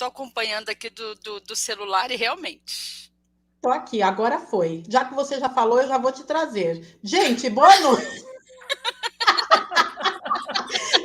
Tô acompanhando aqui do celular e realmente. Tô aqui, agora foi. Já que você já falou, eu já vou te trazer. Gente, boa noite.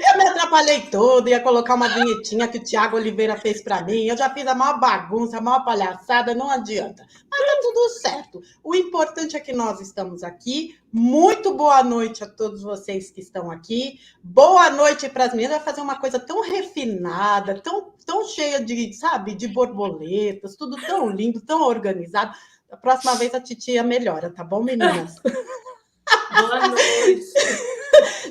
Eu me atrapalhei todo, ia colocar uma vinhetinha que o Tiago Oliveira fez para mim. Eu já fiz a maior bagunça, a maior palhaçada, não adianta. Mas tá tudo certo. O importante é que nós estamos aqui. Muito boa noite a todos vocês que estão aqui. Boa noite para as meninas. Vai fazer uma coisa tão refinada, tão cheia de, sabe, de borboletas, tudo tão lindo, tão organizado. Da próxima vez a titia melhora, tá bom, meninas? Boa noite.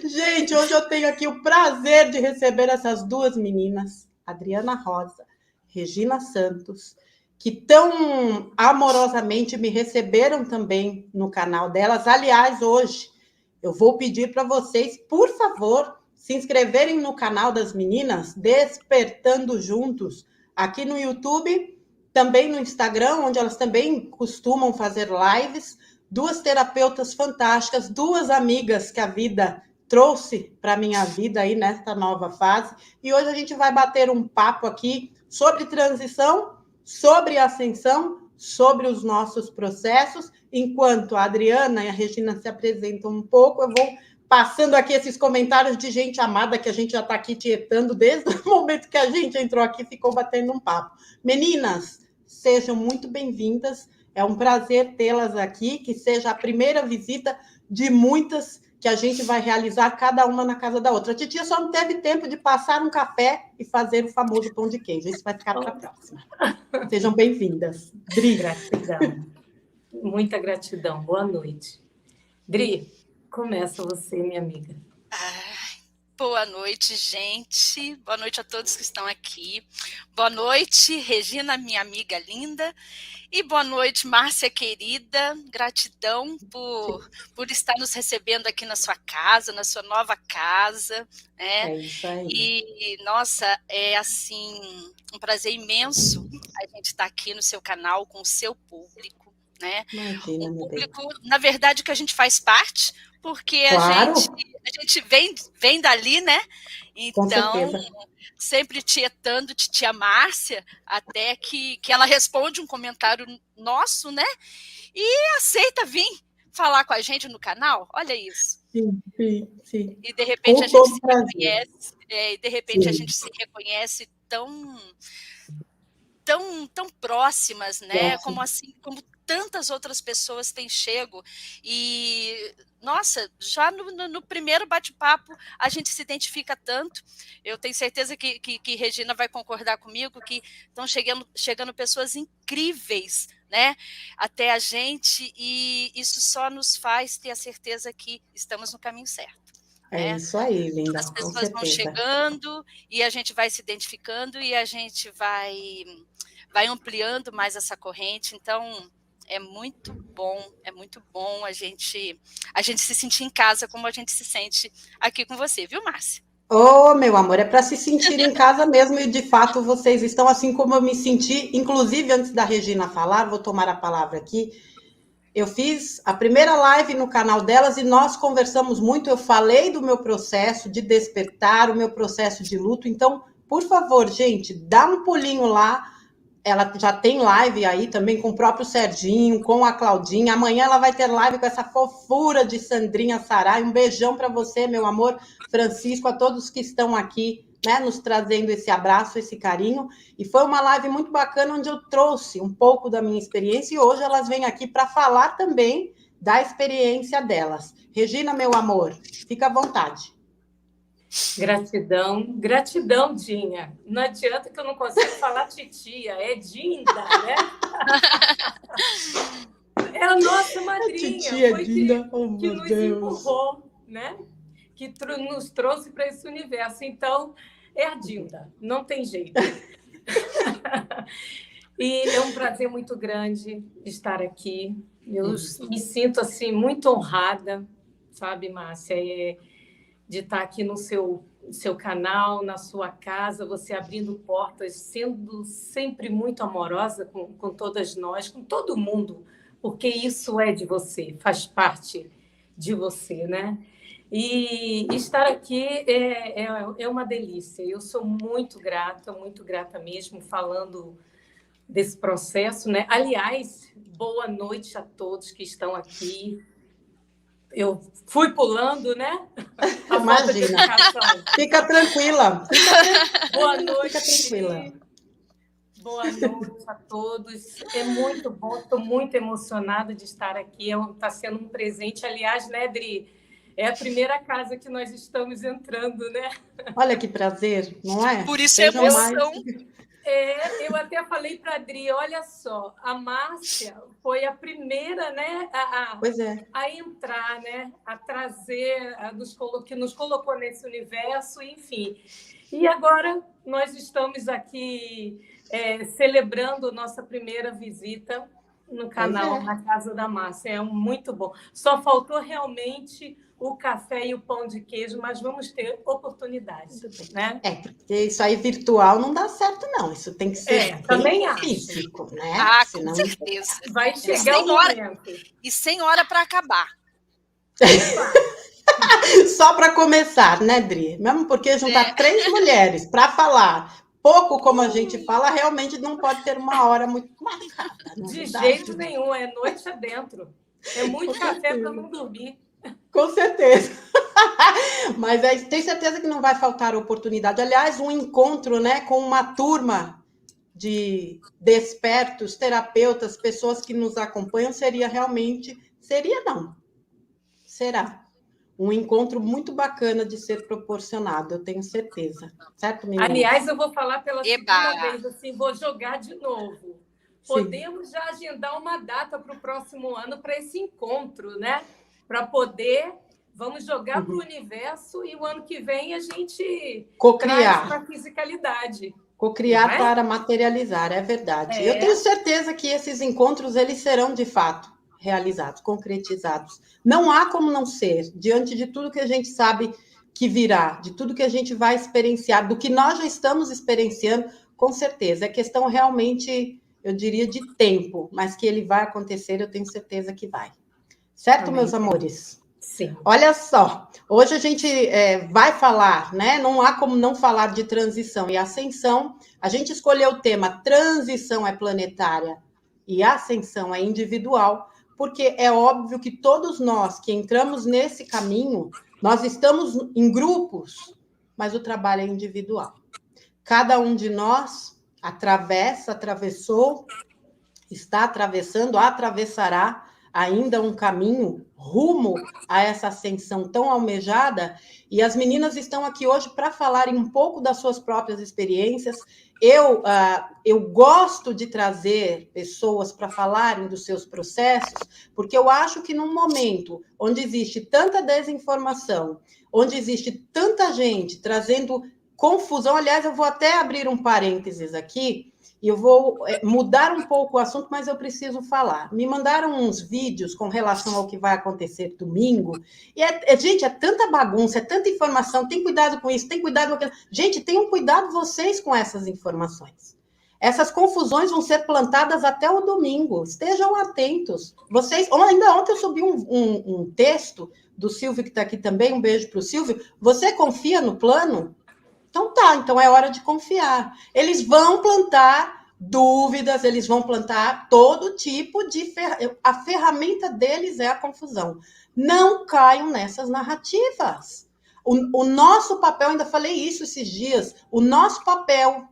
Gente, hoje eu tenho aqui o prazer de receber essas duas meninas, Adriana Rosa, Regina Santos, que tão amorosamente me receberam também no canal delas. Aliás, hoje eu vou pedir para vocês, por favor, se inscreverem no canal das meninas, Despertando Juntos, aqui no YouTube, também no Instagram, onde elas também costumam fazer lives. Duas terapeutas fantásticas, duas amigas que a vida trouxe para a minha vida aí nesta nova fase. E hoje a gente vai bater um papo aqui sobre transição, sobre ascensão, sobre os nossos processos. Enquanto a Adriana e a Regina se apresentam um pouco, eu vou passando aqui esses comentários de gente amada que a gente já está aqui tietando desde o momento que a gente entrou aqui e ficou batendo um papo. Meninas, sejam muito bem-vindas. É um prazer tê-las aqui, que seja a primeira visita de muitas que a gente vai realizar, cada uma na casa da outra. A titia só não teve tempo de passar um café e fazer o famoso pão de queijo. Isso vai ficar para a próxima. Sejam bem-vindas. Dri. Gratidão. Muita gratidão. Boa noite. Dri, começa você, minha amiga. Boa noite, gente. Boa noite a todos que estão aqui. Boa noite, Regina, minha amiga linda. E boa noite, Márcia querida. Gratidão por estar nos recebendo aqui na sua casa, na sua nova casa. Né? É isso aí. E, nossa, é assim, um prazer imenso a gente estar aqui no seu canal com o seu público. Né? Imagina, Um público, na verdade, que a gente faz parte, porque claro. a gente vem dali, né? Então, sempre tietando titia Márcia, até que ela responde um comentário nosso, né? E aceita vir falar com a gente no canal. Olha isso. Sim. E de repente a gente se reconhece, a gente se reconhece tão próximas, né? Como assim, como tantas outras pessoas têm chego e, nossa, já no primeiro bate-papo a gente se identifica tanto. Eu tenho certeza que Regina vai concordar comigo que estão chegando pessoas incríveis, né, até a gente, e isso só nos faz ter a certeza que estamos no caminho certo. É isso aí, linda. As pessoas vão chegando e a gente vai se identificando e a gente vai ampliando mais essa corrente. Então, é muito bom a gente se sentir em casa como a gente se sente aqui com você, viu, Márcia? Oh, meu amor, é para se sentir em casa mesmo e, de fato, vocês estão assim como eu me senti. Inclusive, antes da Regina falar, vou tomar a palavra aqui. Eu fiz a primeira live no canal delas e nós conversamos muito. Eu falei do meu processo de despertar, o meu processo de luto. Então, por favor, gente, dá um pulinho lá. Ela já tem live aí também com o próprio Serginho, com a Claudinha. Amanhã ela vai ter live com essa fofura de Sandrinha Sarai. Um beijão para você, meu amor, Francisco, a todos que estão aqui, né, nos trazendo esse abraço, esse carinho. E foi uma live muito bacana, onde eu trouxe um pouco da minha experiência e hoje elas vêm aqui para falar também da experiência delas. Regina, meu amor, fica à vontade. Gratidão, Dinha. Não adianta que eu não consigo falar titia, é Dinda, né? É a nossa madrinha, titia foi Dinda, que nos empurrou, né? Que nos trouxe para esse universo. Então, é a Dinda, não tem jeito. E é um prazer muito grande estar aqui. Eu me sinto assim muito honrada, sabe, Márcia? De estar aqui no seu canal, na sua casa, você abrindo portas, sendo sempre muito amorosa com todas nós, com todo mundo, porque isso é de você, faz parte de você, né? E estar aqui é uma delícia. Eu sou muito grata mesmo, falando desse processo, né? Aliás, boa noite a todos que estão aqui. Eu fui pulando, né? A falta de Imagina. educação. Fica tranquila. Boa noite. Fica tranquila. Boa noite a todos. É muito bom, estou muito emocionada de estar aqui. Está sendo um presente. Aliás, né, Dri? É a primeira casa que nós estamos entrando, né? Olha que prazer, não é? Por isso é emoção. Eu até falei para a Adri, olha só, a Márcia foi a primeira, né, a entrar, né, a trazer, que nos colocou nesse universo, enfim. E agora nós estamos aqui celebrando nossa primeira visita no canal, na Casa da Márcia. É muito bom. Só faltou realmente o café e o pão de queijo, mas vamos ter oportunidade, né? Porque isso aí virtual não dá certo, não. Isso tem que ser também físico, né? Com certeza. Vai chegar o momento. E sem hora para acabar. Só para começar, né, Dri? Mesmo porque juntar 3 mulheres para falar pouco como a gente fala, realmente não pode ter uma hora muito marcada. De jeito nenhum, é noite adentro. É muito café para não dormir. Com certeza. Mas tenho certeza que não vai faltar oportunidade. Aliás, um encontro, né, com uma turma de despertos, terapeutas, pessoas que nos acompanham, será um encontro muito bacana de ser proporcionado, eu tenho certeza. Certo, meninas? Aliás, eu vou falar pela segunda vez, assim, vou jogar de novo. Podemos já agendar uma data para o próximo ano para esse encontro, né? Para poder, vamos jogar para o universo e o ano que vem a gente cocriar para a fisicalidade. Cocriar para materializar, é verdade. Eu tenho certeza que esses encontros eles serão de fato realizados, concretizados. Não há como não ser, diante de tudo que a gente sabe que virá, de tudo que a gente vai experienciar, do que nós já estamos experienciando, com certeza. É questão realmente, eu diria, de tempo, mas que ele vai acontecer, eu tenho certeza que vai. Certo, meus amores? Sim. Olha só, hoje a gente vai falar, né? Não há como não falar de transição e ascensão. A gente escolheu o tema transição é planetária e ascensão é individual, porque é óbvio que todos nós que entramos nesse caminho, nós estamos em grupos, mas o trabalho é individual. Cada um de nós atravessou, está atravessando, atravessará ainda um caminho rumo a essa ascensão tão almejada, e as meninas estão aqui hoje para falarem um pouco das suas próprias experiências. Eu gosto de trazer pessoas para falarem dos seus processos, porque eu acho que num momento onde existe tanta desinformação, onde existe tanta gente trazendo confusão, aliás, eu vou até abrir um parênteses aqui, e eu vou mudar um pouco o assunto, mas eu preciso falar. Me mandaram uns vídeos com relação ao que vai acontecer domingo. E, gente, é tanta bagunça, é tanta informação. Tem cuidado com isso, tem cuidado com aquilo. Gente, tenham cuidado vocês com essas informações. Essas confusões vão ser plantadas até o domingo. Estejam atentos. Vocês, ainda ontem eu subi um texto do Silvio, que está aqui também. Um beijo para o Silvio. Você confia no plano? Então é hora de confiar. Eles vão plantar dúvidas, eles vão plantar todo tipo de... A ferramenta deles é a confusão. Não caiam nessas narrativas. O nosso papel, ainda falei isso esses dias, o nosso papel,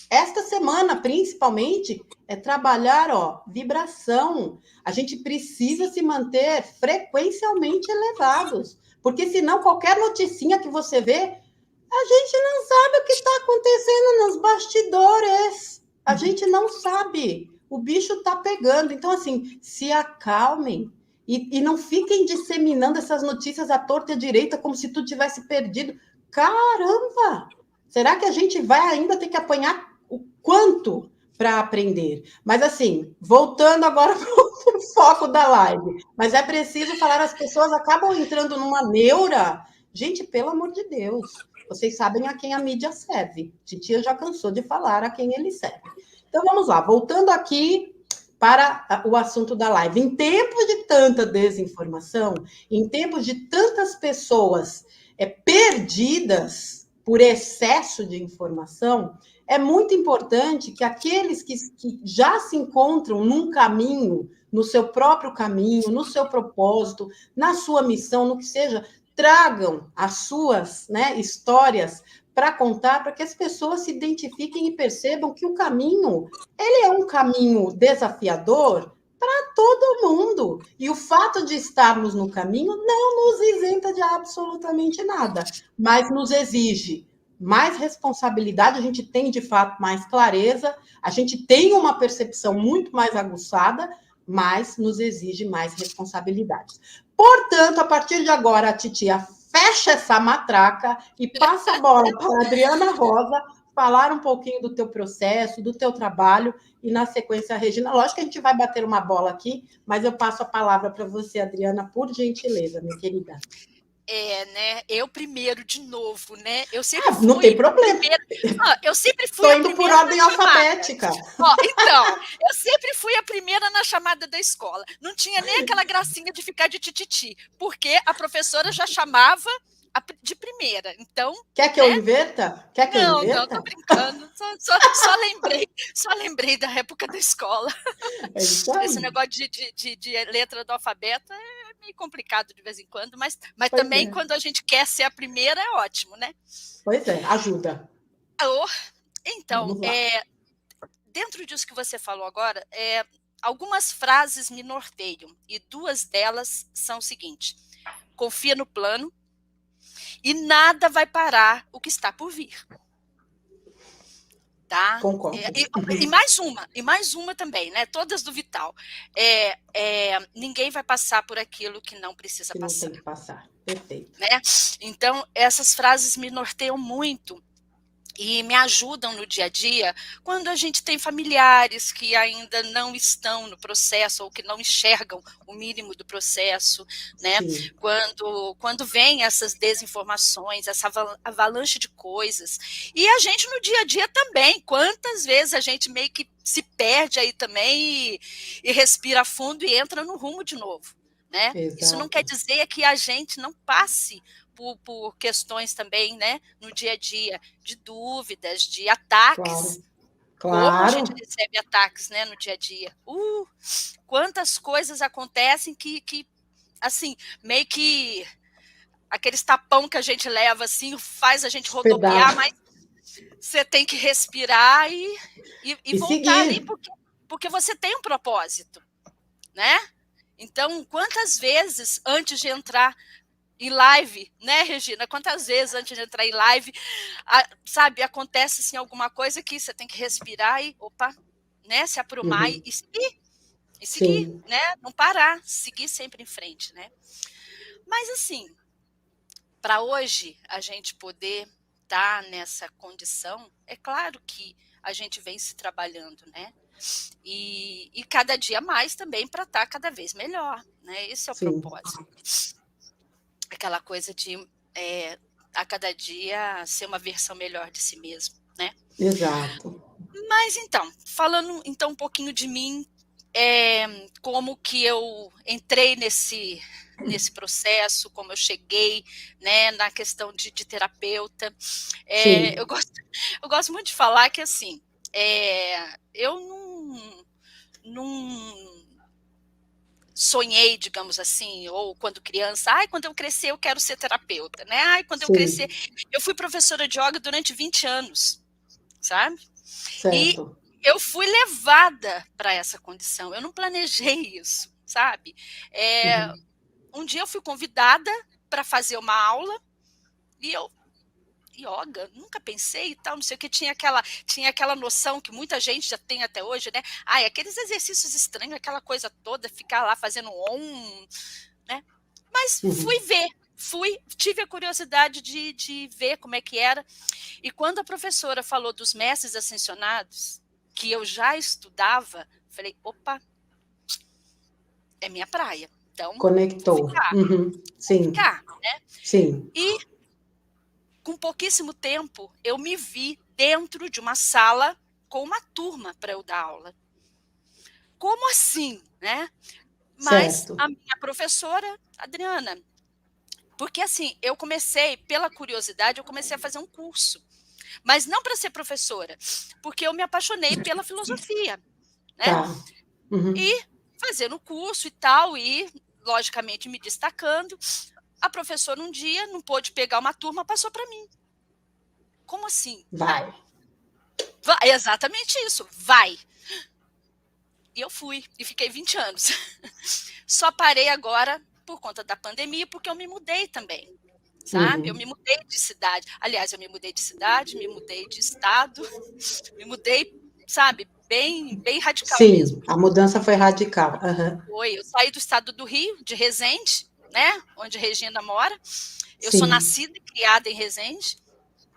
esta semana principalmente, é trabalhar vibração. A gente precisa se manter frequencialmente elevados, porque senão qualquer noticinha que você vê, a gente não sabe o que está acontecendo nos bastidores. A gente não sabe. O bicho está pegando. Então, assim, se acalmem e não fiquem disseminando essas notícias à torta e à direita como se tudo tivesse perdido. Caramba! Será que a gente vai ainda ter que apanhar o quanto para aprender? Mas, assim, voltando agora para o foco da live. Mas é preciso falar, as pessoas acabam entrando numa neura. Gente, pelo amor de Deus. Vocês sabem a quem a mídia serve. Titia já cansou de falar a quem ele serve. Então, vamos lá. Voltando aqui para o assunto da live. Em tempos de tanta desinformação, em tempos de tantas pessoas perdidas por excesso de informação, é muito importante que aqueles que já se encontram num caminho, no seu próprio caminho, no seu propósito, na sua missão, no que seja, tragam as suas, né, histórias para contar, para que as pessoas se identifiquem e percebam que o caminho, ele é um caminho desafiador para todo mundo. E o fato de estarmos no caminho não nos isenta de absolutamente nada, mas nos exige mais responsabilidade, a gente tem, de fato, mais clareza, a gente tem uma percepção muito mais aguçada, mas nos exige mais responsabilidades. Portanto, a partir de agora, a titia fecha essa matraca e passa a bola para a Adriana Rosa falar um pouquinho do teu processo, do teu trabalho, e na sequência a Regina. Lógico que a gente vai bater uma bola aqui, mas eu passo a palavra para você, Adriana, por gentileza, minha querida. Né? Eu primeiro, de novo, né? Eu sempre fui não tem problema. Eu sempre fui a primeira por ordem alfabética. Então, eu sempre fui a primeira na chamada da escola. Não tinha nem aquela gracinha de ficar de tititi, porque a professora já chamava de primeira. Então, quer que eu inverta? Quer que eu inverta? Não, tô brincando. Só lembrei da época da escola. Esse negócio de letra do alfabeto é meio complicado de vez em quando, mas também quando a gente quer ser a primeira é ótimo, né? Pois é, ajuda. Então, dentro disso que você falou agora, algumas frases me norteiam, e duas delas são o seguinte: confia no plano e nada vai parar o que está por vir. Tá? Concordo. E mais uma também, né? Todas do Vital. Ninguém vai passar por aquilo que não precisa passar. Não tem que passar. Perfeito. Né? Então, essas frases me norteiam muito e me ajudam no dia a dia, quando a gente tem familiares que ainda não estão no processo ou que não enxergam o mínimo do processo, né? Quando vem essas desinformações, essa avalanche de coisas, e a gente no dia a dia também, quantas vezes a gente meio que se perde aí também e respira fundo e entra no rumo de novo, né? Isso não quer dizer que a gente não passe por questões também, né, no dia a dia, de dúvidas, de ataques. Claro. Como a gente recebe ataques, né, no dia a dia. Quantas coisas acontecem que assim, meio que aqueles tapão que a gente leva, assim, faz a gente rodopiar, mas você tem que respirar e voltar ali, porque você tem um propósito, né? Então, quantas vezes antes de entrar em live, né, Regina? Quantas vezes antes de entrar em live, sabe, acontece assim alguma coisa que você tem que respirar e, né, se aprumar e seguir, né? Não parar, seguir sempre em frente, né? Mas assim, para hoje a gente poder estar nessa condição, é claro que a gente vem se trabalhando, né? E cada dia mais também para estar cada vez melhor, né? Esse é o propósito. Aquela coisa de a cada dia ser uma versão melhor de si mesmo, né? Exato. Mas então, falando então um pouquinho de mim, como que eu entrei nesse processo, como eu cheguei, né, na questão de terapeuta. Eu gosto muito de falar que assim, eu não sonhei, digamos assim, ou quando criança, quando eu crescer eu quero ser terapeuta, né? Quando eu crescer... Eu fui professora de yoga durante 20 anos, sabe? Certo. E eu fui levada para essa condição, eu não planejei isso, sabe? Um dia eu fui convidada para fazer uma aula e eu... Yoga, nunca pensei e tal, não sei o que, tinha aquela noção que muita gente já tem até hoje, né? Aqueles exercícios estranhos, aquela coisa toda, ficar lá fazendo né? Mas fui ver, tive a curiosidade de ver como é que era, e quando a professora falou dos mestres ascensionados, que eu já estudava, falei, é minha praia. Então, conectou. Sim. Ficar, né? Sim. E com pouquíssimo tempo, eu me vi dentro de uma sala com uma turma para eu dar aula. como assim, né? Mas Certo. a minha professora, Adriana, porque assim, eu comecei, pela curiosidade, eu comecei a fazer um curso, mas não para ser professora, porque eu me apaixonei pela filosofia, né? Tá. Uhum. E fazendo o curso e tal, e logicamente me destacando, a professora um dia não pôde pegar uma turma, passou para mim. Como assim? Vai. É exatamente isso, vai. E eu fui, e fiquei 20 anos. Só parei agora por conta da pandemia, porque eu me mudei também, sabe? Eu Uhum. me mudei de cidade. Aliás, eu me mudei de cidade, me mudei de estado, me mudei, sabe, bem radical Sim, mesmo. a mudança foi radical. Uhum. Eu saí do estado do Rio, de Resende, né? Onde Regina mora. Eu sou Sim, nascida e criada em Resende,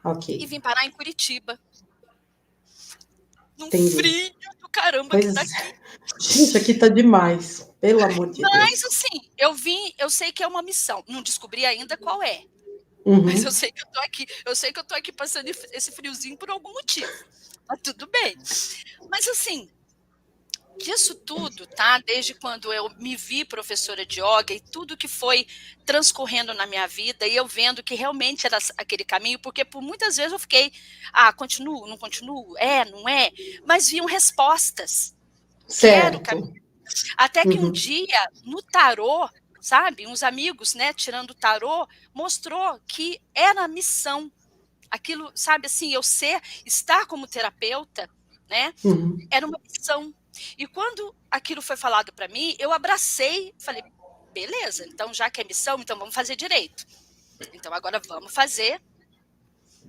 ok. e vim parar em Curitiba. Num Entendi. frio do caramba que tá Pois, aqui. gente, aqui tá demais. Pelo amor de Mas, Deus. assim, eu sei que é uma missão. Não descobri ainda qual é. Mas eu Uhum. sei que eu tô aqui. Eu sei que eu tô aqui passando esse friozinho por algum motivo. Mas tudo bem. Mas, assim, disso tudo, tá? Desde quando eu me vi professora de yoga e tudo que foi transcorrendo na minha vida e eu vendo que realmente era aquele caminho, porque por muitas vezes eu fiquei, continuo, não continuo, não é, mas vinham respostas, que era o caminho. Certo. Até que um Uhum. dia, no tarô, sabe, uns amigos, né, tirando o tarô, mostrou que era a missão. Aquilo, sabe, assim, estar como terapeuta, né, Uhum. era uma missão. E quando aquilo foi falado para mim, eu abracei, falei, beleza, então já que é missão, então vamos fazer direito. Então agora vamos fazer.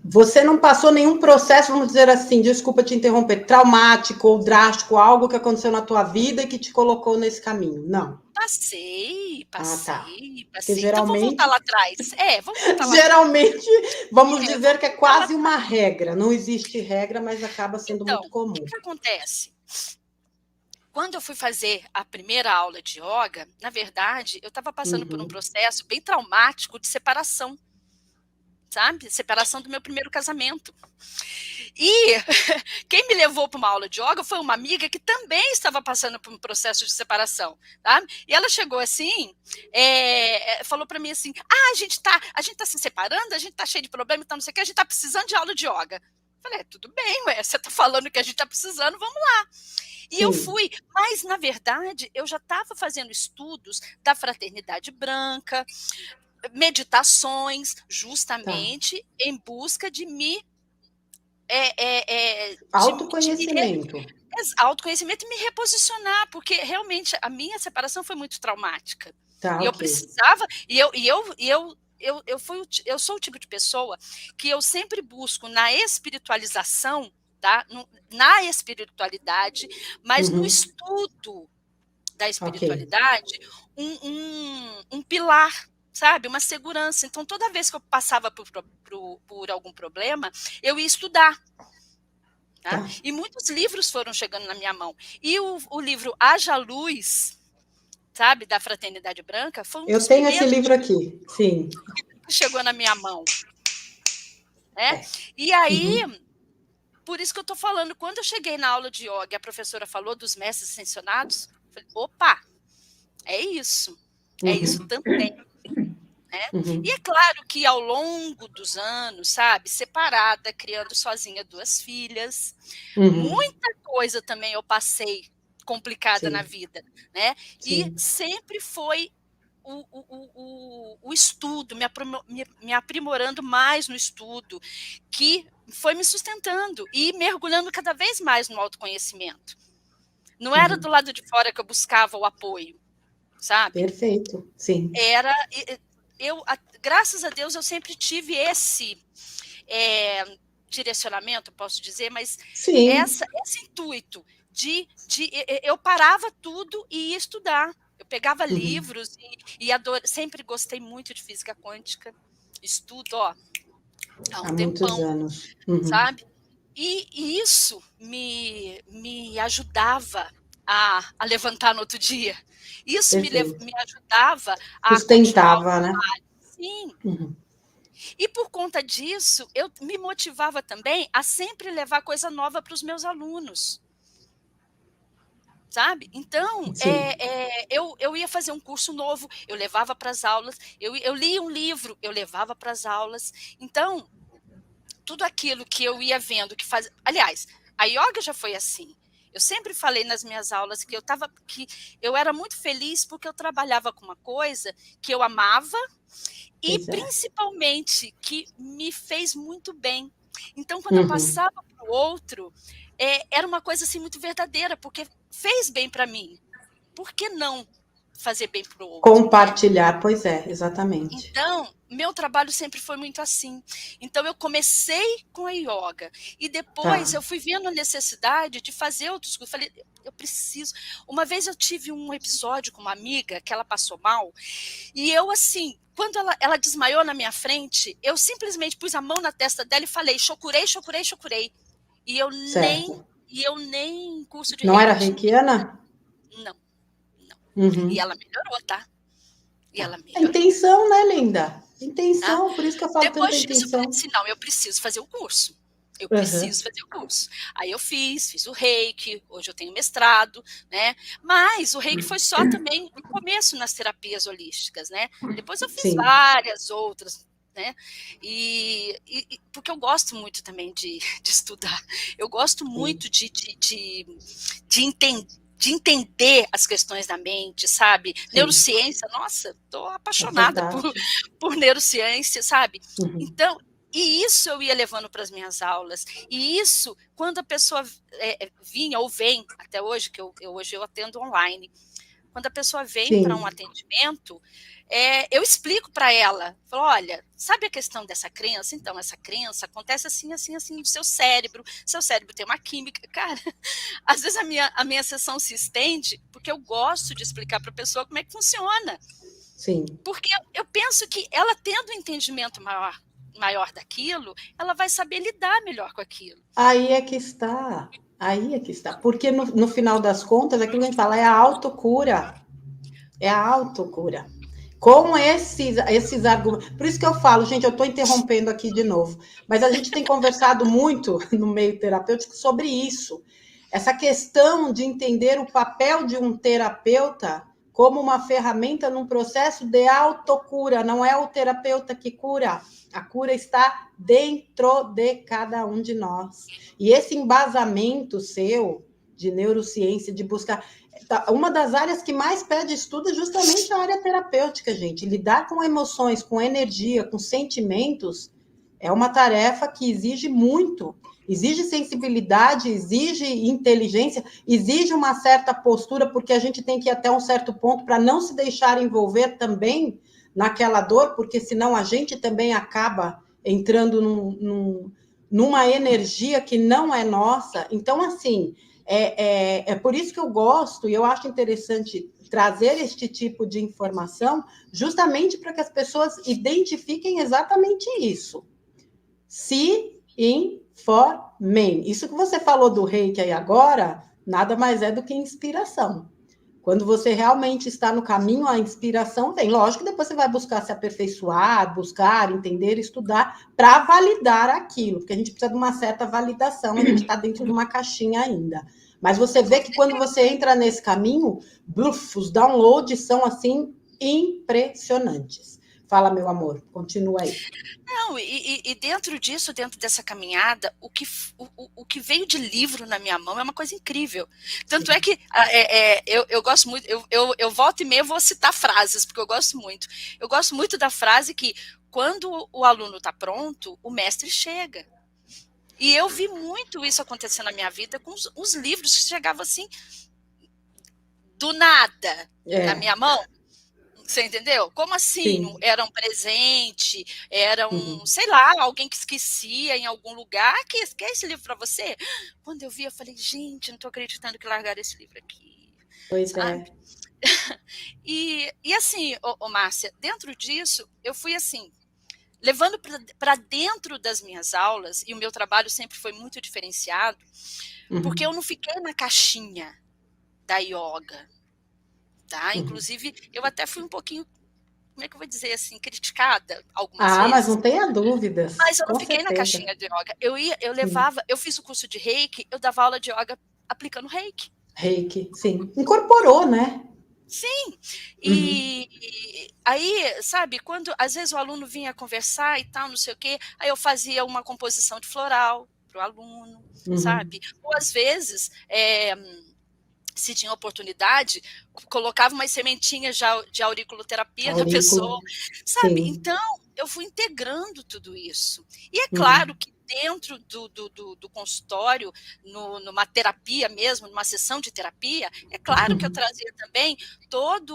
Você não passou nenhum processo, vamos dizer assim, desculpa te interromper, traumático ou drástico, algo que aconteceu na tua vida e que te colocou nesse caminho? Não. Passei, Ah, tá. passei, Porque passei. Então vamos voltar geralmente, lá atrás. Vamos voltar lá atrás. geralmente, vamos dizer Vamos que é voltar lá quase uma atrás. regra. Não existe regra, mas acaba sendo Então, muito o que comum. que acontece? Quando eu fui fazer a primeira aula de yoga, na verdade, eu estava passando por um Uhum. processo bem traumático de separação, sabe? Separação do meu primeiro casamento. E quem me levou para uma aula de yoga foi uma amiga que também estava passando por um processo de separação, tá? E ela chegou assim, falou para mim assim: a gente tá se separando, a gente tá cheio de problema, então não sei o que, a gente tá precisando de aula de yoga. Falei, tudo bem, ué, você tá falando que a gente tá precisando, vamos lá. E eu Sim. fui, mas na verdade eu já estava fazendo estudos da fraternidade branca, meditações, Tá. justamente em busca de me Autoconhecimento. autoconhecimento e me reposicionar, porque realmente a minha separação foi muito traumática. Tá, E eu ok. precisava, eu sou o tipo de pessoa que eu sempre busco na espiritualização, tá? Na espiritualidade, mas no Uhum. estudo da Ok. espiritualidade, um pilar, sabe? Uma segurança. Então, toda vez que eu passava por algum problema, eu ia estudar. Tá? Tá. E muitos livros foram chegando na minha mão. E o livro Haja Luz, sabe, da Fraternidade Branca, foi um Eu dos tenho esse primeiros livro aqui. Sim. que chegou na minha mão. Né? É. E aí, Uhum. por isso que eu estou falando, quando eu cheguei na aula de yoga e a professora falou dos mestres ascensionados, eu falei, opa, é isso Uhum. também. Né? Uhum. E é claro que ao longo dos anos, sabe, separada, criando sozinha 2 filhas, Uhum. muita coisa também eu passei complicada na Sim. vida, né? E Sim. sempre foi o estudo, me aprimorando mais no estudo, que foi me sustentando e mergulhando cada vez mais no autoconhecimento. Não era Uhum. do lado de fora que eu buscava o apoio, sabe? Perfeito. Sim. Era graças a Deus eu sempre tive esse direcionamento, posso dizer, mas Sim. esse intuito eu parava tudo e ia estudar. Eu pegava Uhum. livros e sempre gostei muito de física quântica. Estudo, há um Há muitos tempão, anos. Uhum. sabe? E isso me ajudava a levantar no outro dia. Isso Perfeito. me ajudava a continuar o Sustentava, né? trabalho. Sim. Uhum. E por conta disso, eu me motivava também a sempre levar coisa nova para os meus alunos. sabe? Então, eu ia fazer um curso novo, eu levava para as aulas, eu lia um livro, eu levava para as aulas. Então, tudo aquilo que eu ia vendo que faz. Aliás, a yoga já foi assim. Eu sempre falei nas minhas aulas que eu era muito feliz porque eu trabalhava com uma coisa que eu amava e principalmente que me fez muito bem. Então, quando eu passava para o outro, era uma coisa assim muito verdadeira, porque fez bem para mim. Por que não fazer bem para o outro? Compartilhar, pois é, exatamente. Então, meu trabalho sempre foi muito assim. Então, eu comecei com a yoga e depois eu fui vendo a necessidade de fazer outros cursos. Falei, eu preciso. Uma vez eu tive um episódio com uma amiga que ela passou mal e eu, assim, quando ela desmaiou na minha frente, eu simplesmente pus a mão na testa dela e falei, chocurei, chocurei, chocurei. E eu nem curso de Não reiki era reikiana? Não. Uhum. E ela melhorou, tá? E ela A melhorou. intenção, né, linda? Intenção, por isso que eu falo Depois tanta disso, eu intenção. falei assim, não, eu preciso fazer o curso. Eu preciso fazer o curso. Aí eu fiz o reiki, hoje eu tenho mestrado, né? Mas o reiki foi só também no começo nas terapias holísticas, né? Depois eu fiz várias outras, né? Porque eu gosto muito também de estudar. Eu gosto muito de entender as questões da mente, sabe? Neurociência, nossa, estou apaixonada por neurociência, sabe? Então, e isso eu ia levando para as minhas aulas. E isso, quando a pessoa vinha ou vem, até hoje, que hoje eu atendo online, quando a pessoa vem para um atendimento, eu explico para ela, falo, olha, sabe a questão dessa crença? Então, essa crença acontece assim, assim, assim no seu cérebro tem uma química. Cara, às vezes a minha sessão se estende porque eu gosto de explicar para a pessoa como é que funciona. Sim. Porque eu penso que ela tendo um entendimento maior daquilo, ela vai saber lidar melhor com aquilo. Aí é que está. Porque no final das contas, aquilo que a gente fala é a autocura. É a autocura. Com esses argumentos. Por isso que eu falo, gente, eu estou interrompendo aqui de novo, mas a gente tem conversado muito no meio terapêutico sobre isso. Essa questão de entender o papel de um terapeuta como uma ferramenta num processo de autocura. Não é o terapeuta que cura. A cura está dentro de cada um de nós. E esse embasamento seu de neurociência, de buscar... Uma das áreas que mais pede estudo é justamente a área terapêutica, gente. Lidar com emoções, com energia, com sentimentos, é uma tarefa que exige muito. Exige sensibilidade, exige inteligência, exige uma certa postura, porque a gente tem que ir até um certo ponto para não se deixar envolver também naquela dor, porque senão a gente também acaba entrando numa energia que não é nossa. Então, assim, é por isso que eu gosto e eu acho interessante trazer este tipo de informação, justamente para que as pessoas identifiquem exatamente isso. Se informem. Isso que você falou do reiki aí agora, nada mais é do que inspiração. Quando você realmente está no caminho, a inspiração vem. Lógico que depois você vai buscar se aperfeiçoar, buscar, entender, estudar, para validar aquilo, porque a gente precisa de uma certa validação, a gente está dentro de uma caixinha ainda. Mas você vê que quando você entra nesse caminho, os downloads são, assim, impressionantes. Fala, meu amor, continua aí. Não, e dentro disso, dentro dessa caminhada, o que veio de livro na minha mão é uma coisa incrível. Tanto é que eu gosto muito, eu volto e meia vou citar frases, porque eu gosto muito. Eu gosto muito da frase que, quando o aluno está pronto, o mestre chega. E eu vi muito isso acontecer na minha vida com os livros que chegavam assim, do nada, na minha mão. Você entendeu? Como assim? Sim. Era um presente, era sei lá, alguém que esquecia em algum lugar. Quer esse livro para você? Quando eu vi, eu falei, gente, não estou acreditando que largaram esse livro aqui. Pois sabe? E assim, Márcia, dentro disso, eu fui assim, levando para dentro das minhas aulas, e o meu trabalho sempre foi muito diferenciado, porque eu não fiquei na caixinha da yoga. Tá? Inclusive, eu até fui um pouquinho, como é que eu vou dizer assim, criticada algumas vezes. Mas não tenha dúvidas. Mas eu não fiquei na caixinha de yoga. Eu levava, eu fiz o curso de reiki, eu dava aula de yoga aplicando reiki. Reiki, sim. Incorporou, né? Sim. E aí, sabe, quando às vezes o aluno vinha conversar e tal, não sei o quê, aí eu fazia uma composição de floral para o aluno, sabe? Ou às vezes, se tinha oportunidade, colocava umas sementinhas de auriculoterapia na pessoa, sabe? Sim. Então, eu fui integrando tudo isso. E é claro que dentro do consultório, numa terapia mesmo, numa sessão de terapia, é claro que eu trazia também toda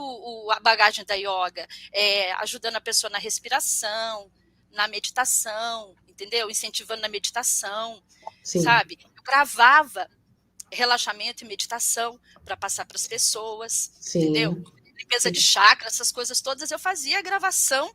a bagagem da yoga, ajudando a pessoa na respiração, na meditação, entendeu? Incentivando na meditação, sabe? Eu gravava relaxamento e meditação para passar para as pessoas, entendeu? Limpeza de chakra, essas coisas todas, eu fazia a gravação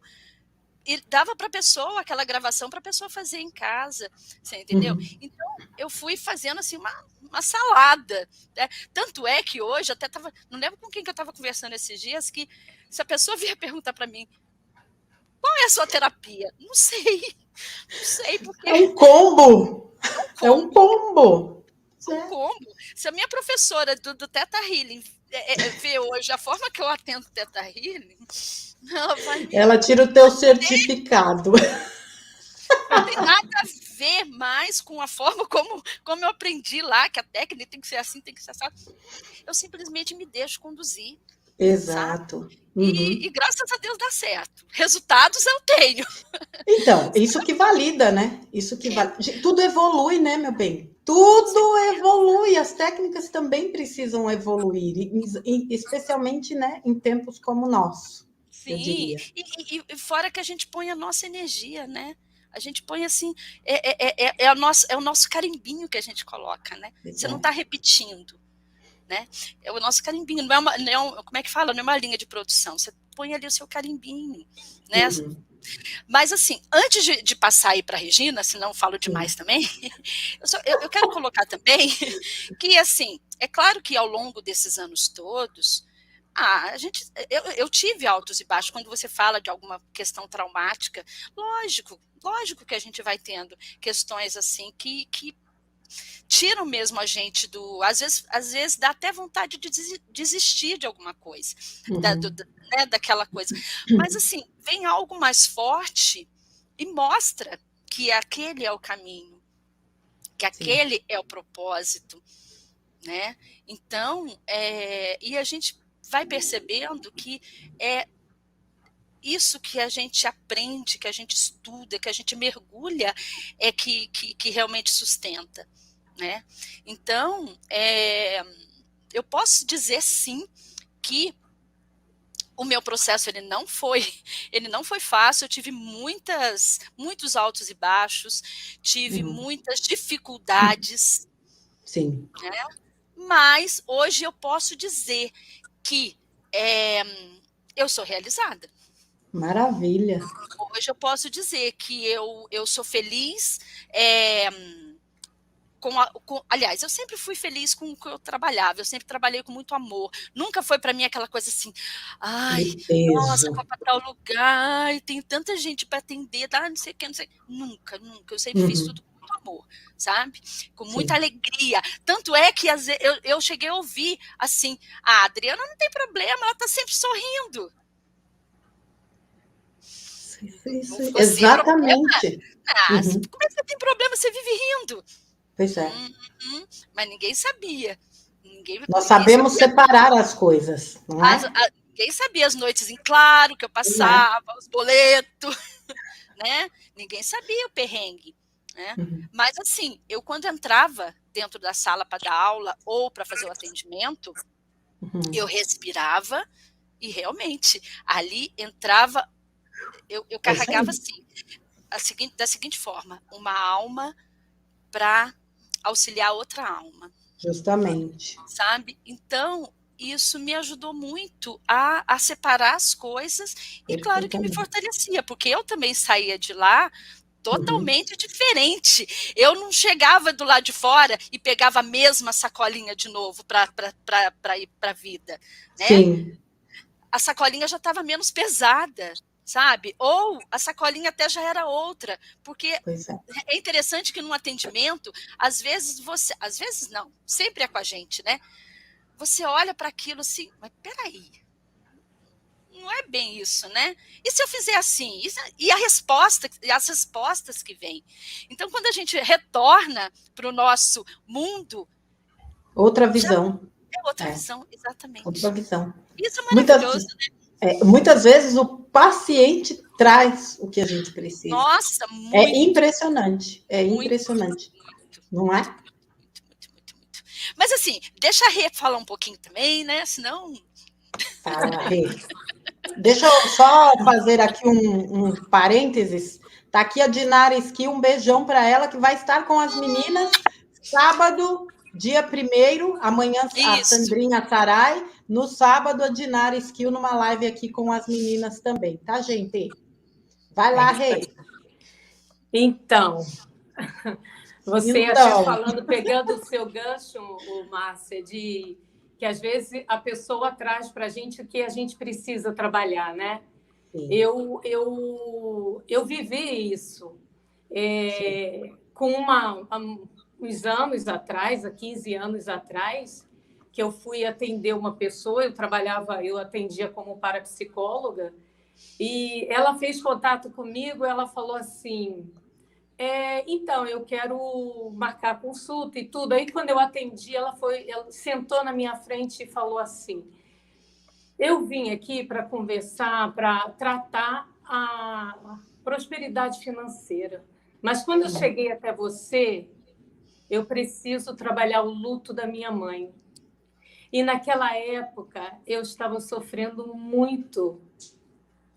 e dava para a pessoa aquela gravação para a pessoa fazer em casa, você entendeu? Então, eu fui fazendo assim uma salada, né? Tanto é que hoje, até estava, não lembro com quem que eu estava conversando esses dias, que se a pessoa vier perguntar para mim, qual é a sua terapia? Não sei, porque... É um combo! É um combo! Um combo. Se a minha professora do Theta Healing vê hoje a forma que eu atendo Theta Healing, ela tira o teu certificado. Não tem nada a ver mais com a forma como eu aprendi lá, que a técnica tem que ser assim, tem que ser assim. Eu simplesmente me deixo conduzir. Exato. E graças a Deus dá certo. Resultados eu tenho. Então, isso que valida, né? Isso que tudo evolui, né, meu bem? Tudo evolui. As técnicas também precisam evoluir, especialmente, né, em tempos como o nosso. Sim. E fora que a gente põe a nossa energia, né? A gente põe assim, é o nosso carimbinho que a gente coloca, né? Você não está repetindo, né? É o nosso carimbinho, como é que fala? Não é uma linha de produção, você põe ali o seu carimbinho, né? Mas assim, antes de passar aí para a Regina, senão falo demais também, eu quero colocar também que assim, é claro que ao longo desses anos todos, eu tive altos e baixos. Quando você fala de alguma questão traumática, lógico que a gente vai tendo questões assim que tiram mesmo a gente do... Às vezes dá até vontade de desistir de alguma coisa, né, daquela coisa. Mas assim, vem algo mais forte e mostra que aquele é o caminho, que aquele é o propósito, né? Então, e a gente vai percebendo que é isso que a gente aprende, que a gente estuda, que a gente mergulha, é que realmente sustenta, né? Então, eu posso dizer sim que o meu processo ele não foi fácil. Eu tive muitos altos e baixos, tive muitas dificuldades, sim, né? Mas hoje eu posso dizer que eu sou realizada. Maravilha. Hoje eu posso dizer que eu sou feliz. Aliás, eu sempre fui feliz com o que eu trabalhava, eu sempre trabalhei com muito amor. Nunca foi para mim aquela coisa assim, ai, nossa, vou para tal lugar, ai, tem tanta gente para atender, não sei o que, não sei. Nunca. Eu sempre fiz tudo com muito amor, sabe? Com muita alegria. Tanto é que às vezes, eu cheguei a ouvir assim, a Adriana não tem problema, ela está sempre sorrindo. Isso, exatamente. Como é que você tem problema? Você vive rindo. Pois é. Mas ninguém sabia. Nós sabemos separar as coisas, não é? Ninguém sabia as noites em claro que eu passava, os boletos, né? Ninguém sabia o perrengue, né? Mas assim, eu quando entrava dentro da sala para dar aula ou para fazer o atendimento, eu respirava e realmente ali entrava, eu carregava assim, da seguinte forma, uma alma para auxiliar outra alma. Justamente. Sabe? Então, isso me ajudou muito a separar as coisas e, claro, que me fortalecia, porque eu também saía de lá totalmente diferente. Eu não chegava do lado de fora e pegava a mesma sacolinha de novo para ir para a vida, né? Sim. A sacolinha já estava menos pesada, sabe? Ou a sacolinha até já era outra, porque é interessante que num atendimento, às vezes não, sempre é com a gente, né? você olha para aquilo assim, mas peraí, não é bem isso, né? E se eu fizer assim? E as respostas que vêm. Então, quando a gente retorna para o nosso mundo, Outra já visão. é outra visão, exatamente. Outra visão. Isso é maravilhoso, né? Muitas vezes o paciente traz o que a gente precisa. Nossa, muito. É impressionante. Muito, impressionante. muito, não é? Muito. Mas assim, deixa a Rê falar um pouquinho também, né? Senão. Fala, Rê. Deixa eu só fazer aqui um parênteses. Tá aqui a Dinara Esqui, um beijão para ela, que vai estar com as meninas sábado, dia 1º, amanhã a Sandrinha Sarai, no sábado a Dinara Esqui numa live aqui com as meninas também, tá, gente? Vai lá, Rê. Então, você até falando, pegando o seu gancho, Márcia, de que às vezes a pessoa traz para a gente o que a gente precisa trabalhar, né? Eu vivi isso com uns anos atrás, há 15 anos atrás, que eu fui atender uma pessoa, eu atendia como parapsicóloga, e ela fez contato comigo, ela falou assim, então, eu quero marcar consulta e tudo. Aí, quando eu atendi, ela sentou na minha frente e falou assim, eu vim aqui para conversar, para tratar a prosperidade financeira, mas quando eu cheguei até você, eu preciso trabalhar o luto da minha mãe. E naquela época, eu estava sofrendo muito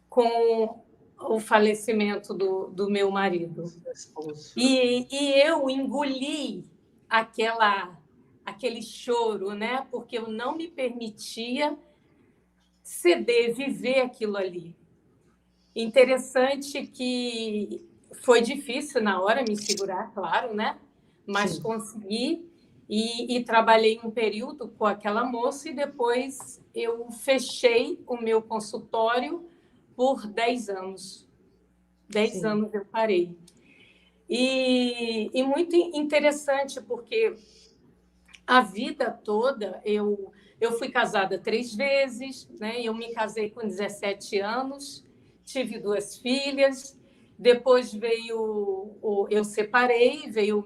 com o falecimento do meu marido. E eu engoli aquele choro, né? Porque eu não me permitia ceder, viver aquilo ali. Interessante que foi difícil na hora me segurar, claro, né? Mas consegui e trabalhei um período com aquela moça e depois eu fechei o meu consultório por 10 anos. 10 anos eu parei. E muito interessante, porque a vida toda eu fui casada 3 vezes, né? Eu me casei com 17 anos, tive 2 filhas, depois eu separei, veio o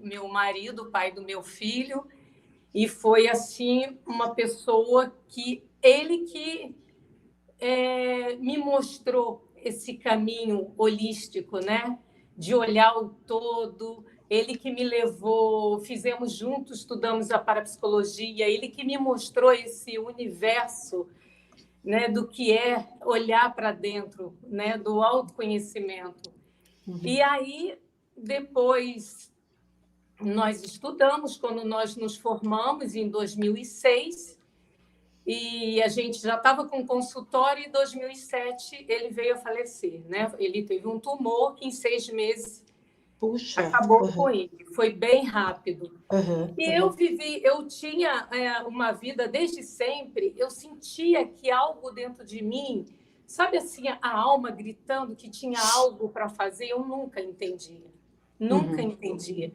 meu marido, o pai do meu filho, e foi assim uma pessoa que me mostrou esse caminho holístico, né? De olhar o todo, ele que me levou, fizemos juntos, estudamos a parapsicologia, ele que me mostrou esse universo, né, do que é olhar para dentro, né, do autoconhecimento. E aí, depois, nós estudamos, quando nós nos formamos, em 2006, e a gente já estava com consultório, e em 2007 ele veio a falecer, né? Ele teve um tumor que em 6 meses acabou com ele. Foi bem rápido. Eu tinha uma vida desde sempre, eu sentia que algo dentro de mim, sabe assim, a alma gritando que tinha algo para fazer, eu nunca entendia. Nunca entendia.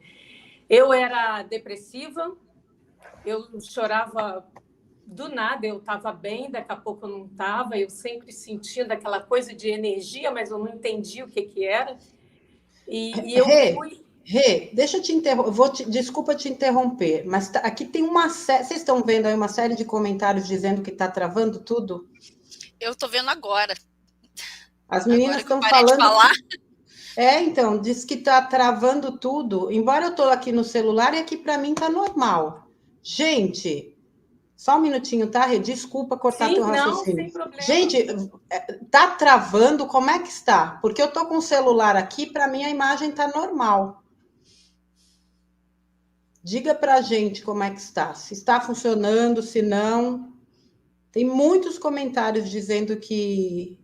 Eu era depressiva, eu chorava do nada, eu estava bem, daqui a pouco eu não estava, eu sempre sentindo aquela coisa de energia, mas eu não entendia o que era. E eu fui... Rê, deixa eu te interromper, desculpa te interromper, mas aqui tem uma série, vocês estão vendo aí uma série de comentários dizendo que está travando tudo? Eu estou vendo agora. As meninas estão falando... De falar. Então, diz que está travando tudo, embora eu estou aqui no celular e aqui para mim está normal. Gente... Só um minutinho, tá, Rê? Desculpa cortar teu raciocínio. Não, sem problema. Gente, tá travando? Como é que está? Porque eu tô com o celular aqui, para mim a imagem tá normal. Diga pra gente como é que está. Se está funcionando, se não. Tem muitos comentários dizendo que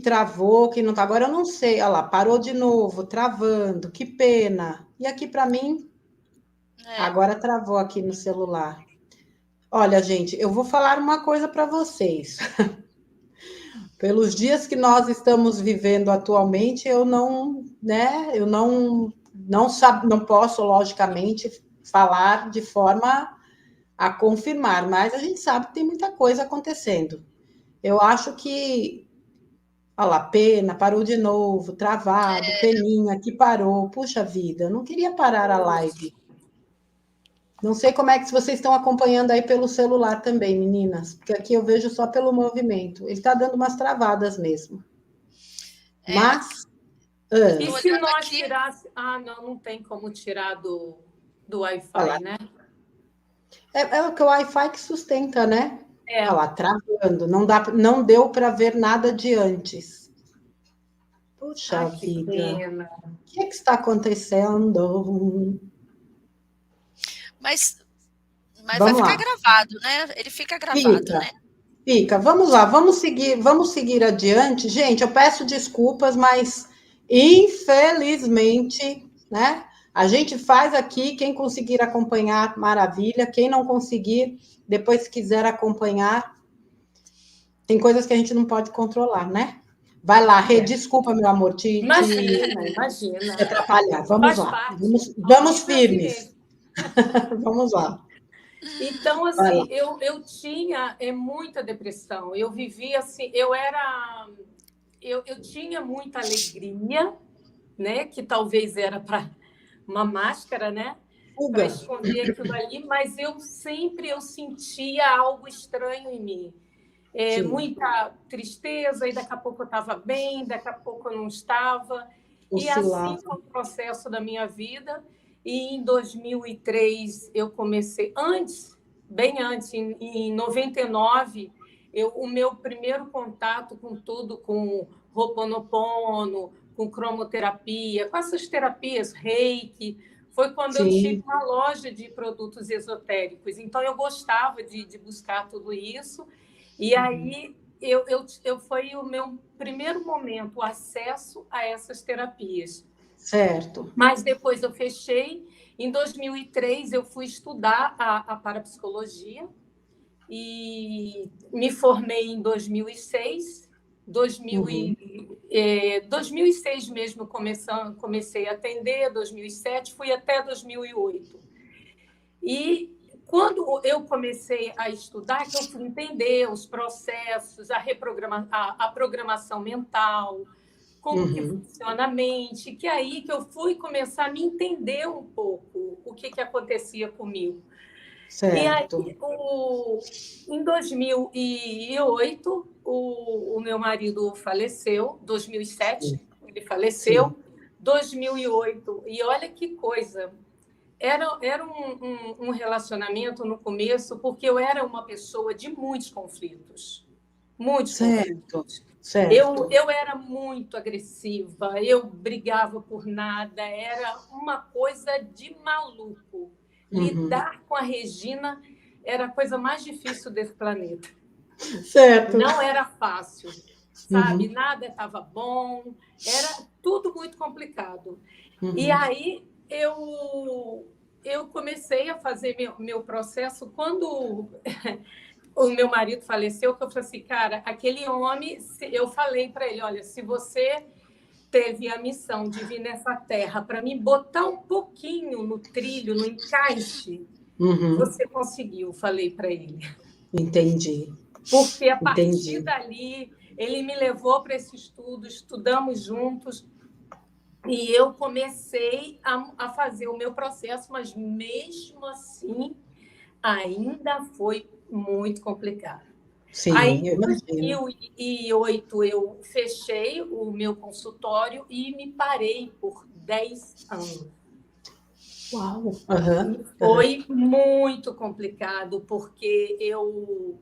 travou, que não tá. Agora eu não sei. Olha lá, parou de novo, travando. Que pena. E aqui para mim... Agora travou aqui no celular. Olha, gente, eu vou falar uma coisa para vocês. Pelos dias que nós estamos vivendo atualmente, eu não posso, logicamente, falar de forma a confirmar, mas a gente sabe que tem muita coisa acontecendo. Eu acho que, olha lá, Pena parou de novo, travado, Peninha que parou, puxa vida, não queria parar a live. Não sei como é que vocês estão acompanhando aí pelo celular também, meninas, porque aqui eu vejo só pelo movimento. Ele está dando umas travadas mesmo. Mas... E se nós tirássemos... Ah, não tem como tirar do Wi-Fi, né? É o que o Wi-Fi que sustenta, né? É. Olha lá, travando. Não deu para ver nada de antes. Puxa vida. Pena. O que está acontecendo? Mas vai ficar gravado, né? Ele fica gravado, né? Fica. Vamos lá, vamos seguir adiante. Gente, eu peço desculpas, mas infelizmente, né? A gente faz aqui, quem conseguir acompanhar, maravilha. Quem não conseguir, depois se quiser acompanhar, tem coisas que a gente não pode controlar, né? Vai lá, Rê, desculpa, meu amor, Imagina. atrapalhar. Vamos lá. Vamos firmes. Vamos lá. Então, assim, eu tinha muita depressão. Eu vivia assim, eu tinha muita alegria, né? Que talvez era para uma máscara, né? Para esconder aquilo ali, mas eu sentia algo estranho em mim. Muita tristeza, e daqui a pouco eu estava bem, daqui a pouco eu não estava. E assim foi o processo da minha vida. E em 2003 eu comecei, bem antes, em 99, o meu primeiro contato com tudo, com Ho'oponopono, com cromoterapia, com essas terapias, Reiki, foi quando eu tive uma loja de produtos esotéricos. Então, eu gostava de buscar tudo isso. E aí, foi o meu primeiro momento, o acesso a essas terapias. Certo. Mas depois eu fechei. Em 2003, eu fui estudar a parapsicologia e me formei em 2006. 2006 mesmo comecei a atender, 2007, fui até 2008. E quando eu comecei a estudar, que eu fui entender os processos, a programação mental, como que funciona a mente, que é aí que eu fui começar a me entender um pouco o que acontecia comigo. Certo. E aí, em 2008, o meu marido faleceu, 2007, ele faleceu, 2008, e olha que coisa, era um relacionamento no começo, porque eu era uma pessoa de muitos conflitos. Muitos conflitos. Certo. Eu era muito agressiva, eu brigava por nada, era uma coisa de maluco. Lidar com a Regina era a coisa mais difícil desse planeta. Certo. Não era fácil, sabe? Nada estava bom, era tudo muito complicado. E aí eu comecei a fazer meu processo quando o meu marido faleceu, que eu falei assim, cara, aquele homem, eu falei para ele, olha, se você teve a missão de vir nessa terra para me botar um pouquinho no trilho, no encaixe, você conseguiu, falei para ele. Entendi. Porque a partir dali, ele me levou para esse estudo, estudamos juntos, e eu comecei a fazer o meu processo, mas mesmo assim, ainda foi muito complicado. Sim, aí, em 2008, eu fechei o meu consultório e me parei por 10 anos. Uau! Foi muito complicado, porque eu,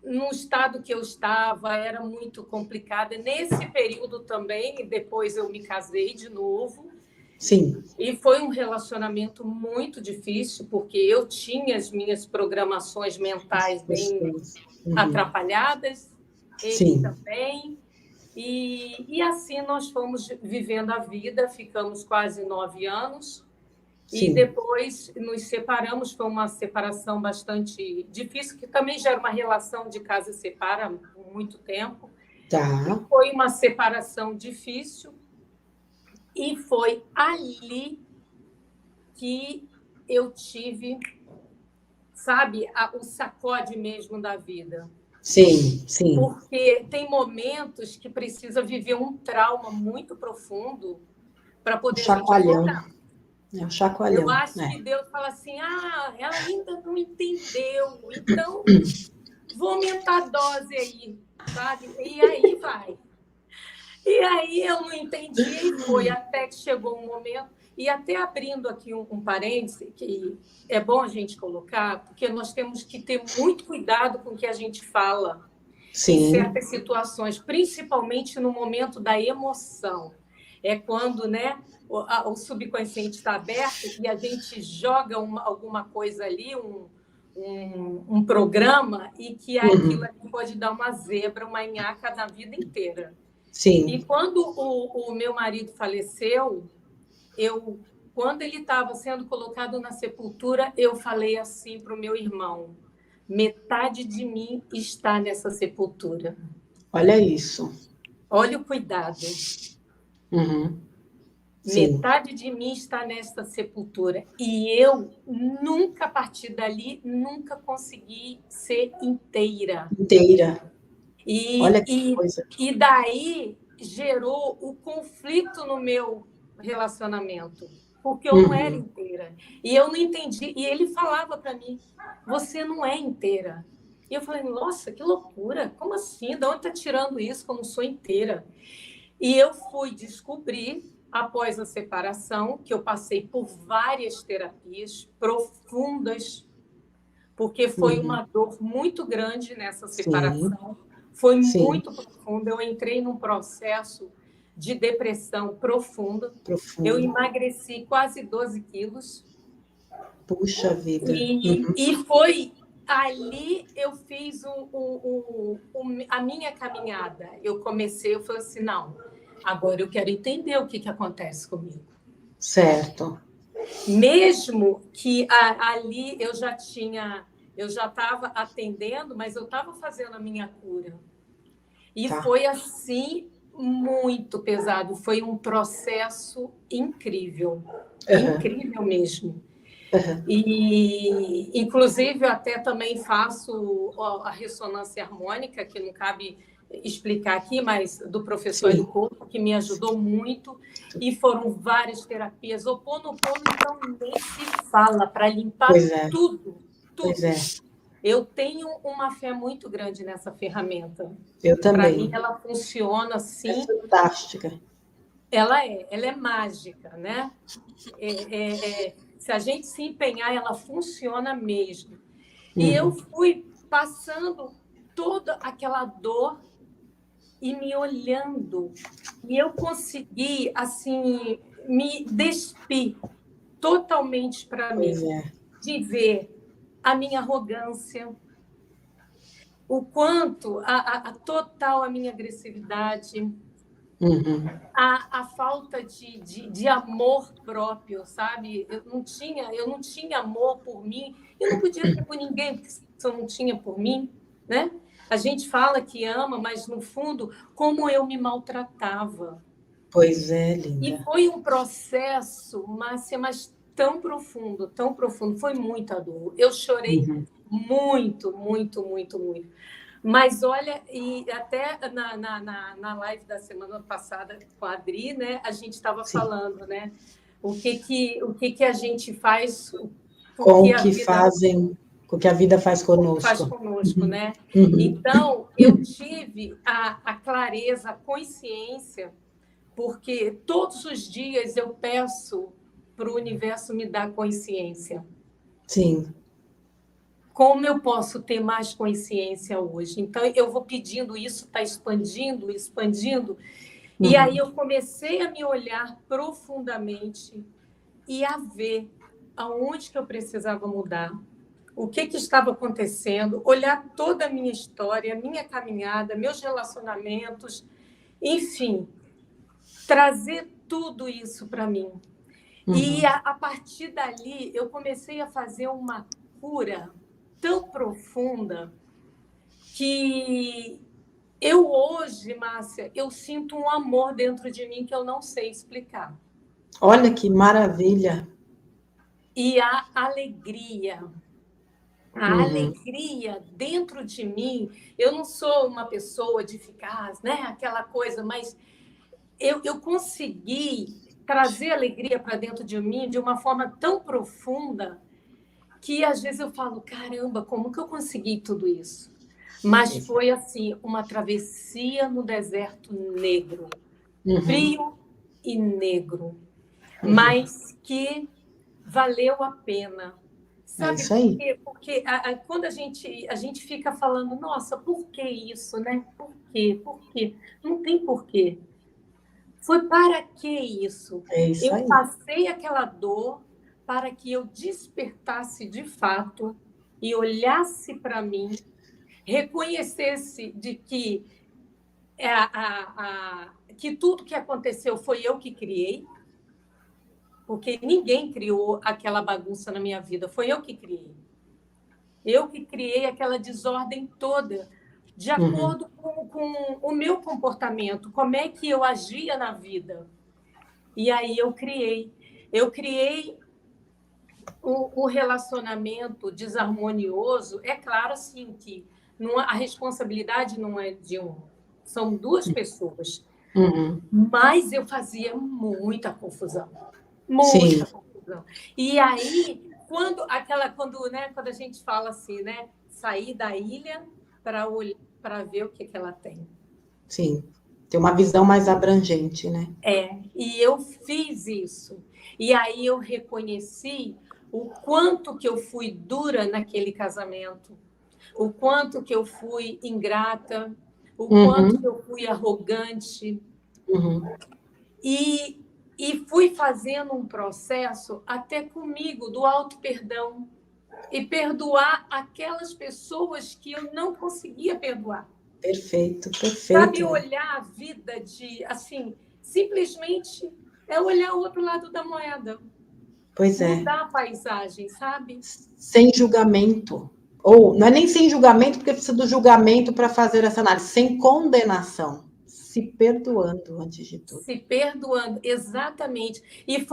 no estado que eu estava, era muito complicada. Nesse período também, depois eu me casei de novo. Sim. E foi um relacionamento muito difícil, porque eu tinha as minhas programações mentais bem atrapalhadas, ele também. E assim nós fomos vivendo a vida, ficamos quase 9 anos. Sim. E depois nos separamos, foi uma separação bastante difícil, que também já era uma relação de casa e separa há muito tempo. Tá. E foi uma separação difícil. E foi ali que eu tive, sabe, o sacode mesmo da vida. Sim, sim. Porque tem momentos que precisa viver um trauma muito profundo para poder a gente acordar. É um chacoalhão. Eu acho que Deus fala assim, ela ainda não entendeu, então vou aumentar a dose aí, sabe? E aí vai. E aí eu não entendi e foi até que chegou um momento, e até abrindo aqui um parêntese, que é bom a gente colocar, porque nós temos que ter muito cuidado com o que a gente fala em certas situações, principalmente no momento da emoção. É quando, né, o subconsciente está aberto e a gente joga alguma coisa ali, um programa, e que aquilo ali pode dar uma zebra, uma nhaca na vida inteira. Sim. E quando o meu marido faleceu, quando ele estava sendo colocado na sepultura, eu falei assim para o meu irmão: metade de mim está nessa sepultura. Olha isso. Olha o cuidado. Metade de mim está nessa sepultura. E eu nunca, a partir dali, nunca consegui ser inteira. Olha que coisa. E daí gerou o conflito no meu relacionamento, porque eu não era inteira. E eu não entendi. E ele falava para mim, você não é inteira. E eu falei, nossa, que loucura. Como assim? De onde está tirando isso que eu não sou inteira? E eu fui descobrir, após a separação, que eu passei por várias terapias profundas, porque foi uma dor muito grande nessa separação. Foi muito profunda. Eu entrei num processo de depressão profunda. Eu emagreci quase 12 quilos. Puxa vida. E foi ali eu fiz a minha caminhada. Eu falei assim, não, agora eu quero entender o que acontece comigo. Certo. Mesmo que ali eu já estava atendendo, mas eu estava fazendo a minha cura. E foi assim, muito pesado. Foi um processo incrível. Incrível mesmo. E, inclusive, eu até também faço a ressonância harmônica, que não cabe explicar aqui, mas do professor Hélio Couto, que me ajudou muito. E foram várias terapias. Ho'oponopono, então, nem se fala, para limpar tudo. Eu tenho uma fé muito grande nessa ferramenta. Eu também. Para mim, ela funciona assim. É fantástica. Ela é mágica, né? Se a gente se empenhar, ela funciona mesmo. E eu fui passando toda aquela dor e me olhando. E eu consegui, assim, me despir totalmente para mim. De ver a minha arrogância, o quanto, total a minha agressividade, a falta de amor próprio, sabe? Eu não tinha amor por mim, eu não podia ter por ninguém, porque se eu não tinha por mim, né? A gente fala que ama, mas no fundo, como eu me maltratava. Pois é, linda. E foi um processo, Márcia, mas tão profundo, foi muita dor. Eu chorei muito, muito, muito, muito. Mas olha, e até na live da semana passada com a Adri, né, a gente estava falando, né, o que a gente faz com o que a vida faz conosco. Faz conosco, né? Então, eu tive a clareza, a consciência, porque todos os dias eu peço para o universo me dar consciência. Sim. Como eu posso ter mais consciência hoje? Então, eu vou pedindo isso, está expandindo. E aí eu comecei a me olhar profundamente e a ver aonde que eu precisava mudar, o que estava acontecendo, olhar toda a minha história, minha caminhada, meus relacionamentos, enfim, trazer tudo isso para mim. E a partir dali, eu comecei a fazer uma cura tão profunda que eu hoje, Márcia, eu sinto um amor dentro de mim que eu não sei explicar. Olha que maravilha! e a alegria. A alegria dentro de mim, eu não sou uma pessoa de ficar, né, aquela coisa, mas eu consegui trazer alegria para dentro de mim de uma forma tão profunda que às vezes eu falo, caramba, como que eu consegui tudo isso? Mas foi assim, uma travessia no deserto negro, frio e negro, mas que valeu a pena. Sabe por quê? Porque quando a gente fica falando, nossa, por que isso, né? Por quê? Por quê? Não tem porquê. Foi para que isso? Eu passei aquela dor para que eu despertasse de fato e olhasse para mim, reconhecesse de que, que tudo que aconteceu foi eu que criei, porque ninguém criou aquela bagunça na minha vida, foi eu que criei. Eu que criei aquela desordem toda, de acordo com o meu comportamento, como é que eu agia na vida. E aí eu criei o relacionamento desarmonioso. É claro, assim, que a responsabilidade não é de um, são duas pessoas. Mas eu fazia muita confusão. Muita confusão. E aí, quando a gente fala assim, né? Sair da ilha para ver o que ela tem. Sim, ter uma visão mais abrangente, né? E eu fiz isso. E aí eu reconheci o quanto que eu fui dura naquele casamento, o quanto que eu fui ingrata, o quanto que eu fui arrogante. E fui fazendo um processo até comigo do auto-perdão e perdoar aquelas pessoas que eu não conseguia perdoar. Perfeito. Sabe, olhar a vida de, assim, simplesmente olhar o outro lado da moeda. Pois é. Mudar a paisagem, sabe? Sem julgamento. Ou, não é nem sem julgamento, porque precisa do julgamento para fazer essa análise. Sem condenação. Se perdoando, antes de tudo. Se perdoando, exatamente. E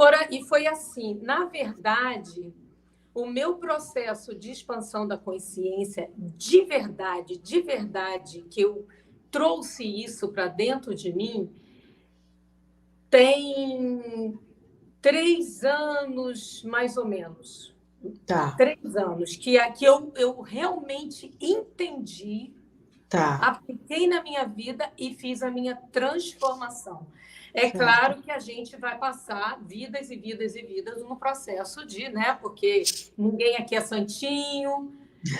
foi assim, na verdade, o meu processo de expansão da consciência, de verdade, que eu trouxe isso para dentro de mim, tem 3 anos, mais ou menos. 3 anos, que eu realmente entendi, apliquei na minha vida e fiz a minha transformação. Claro que a gente vai passar vidas e vidas e vidas no processo de, né? Porque ninguém aqui é santinho,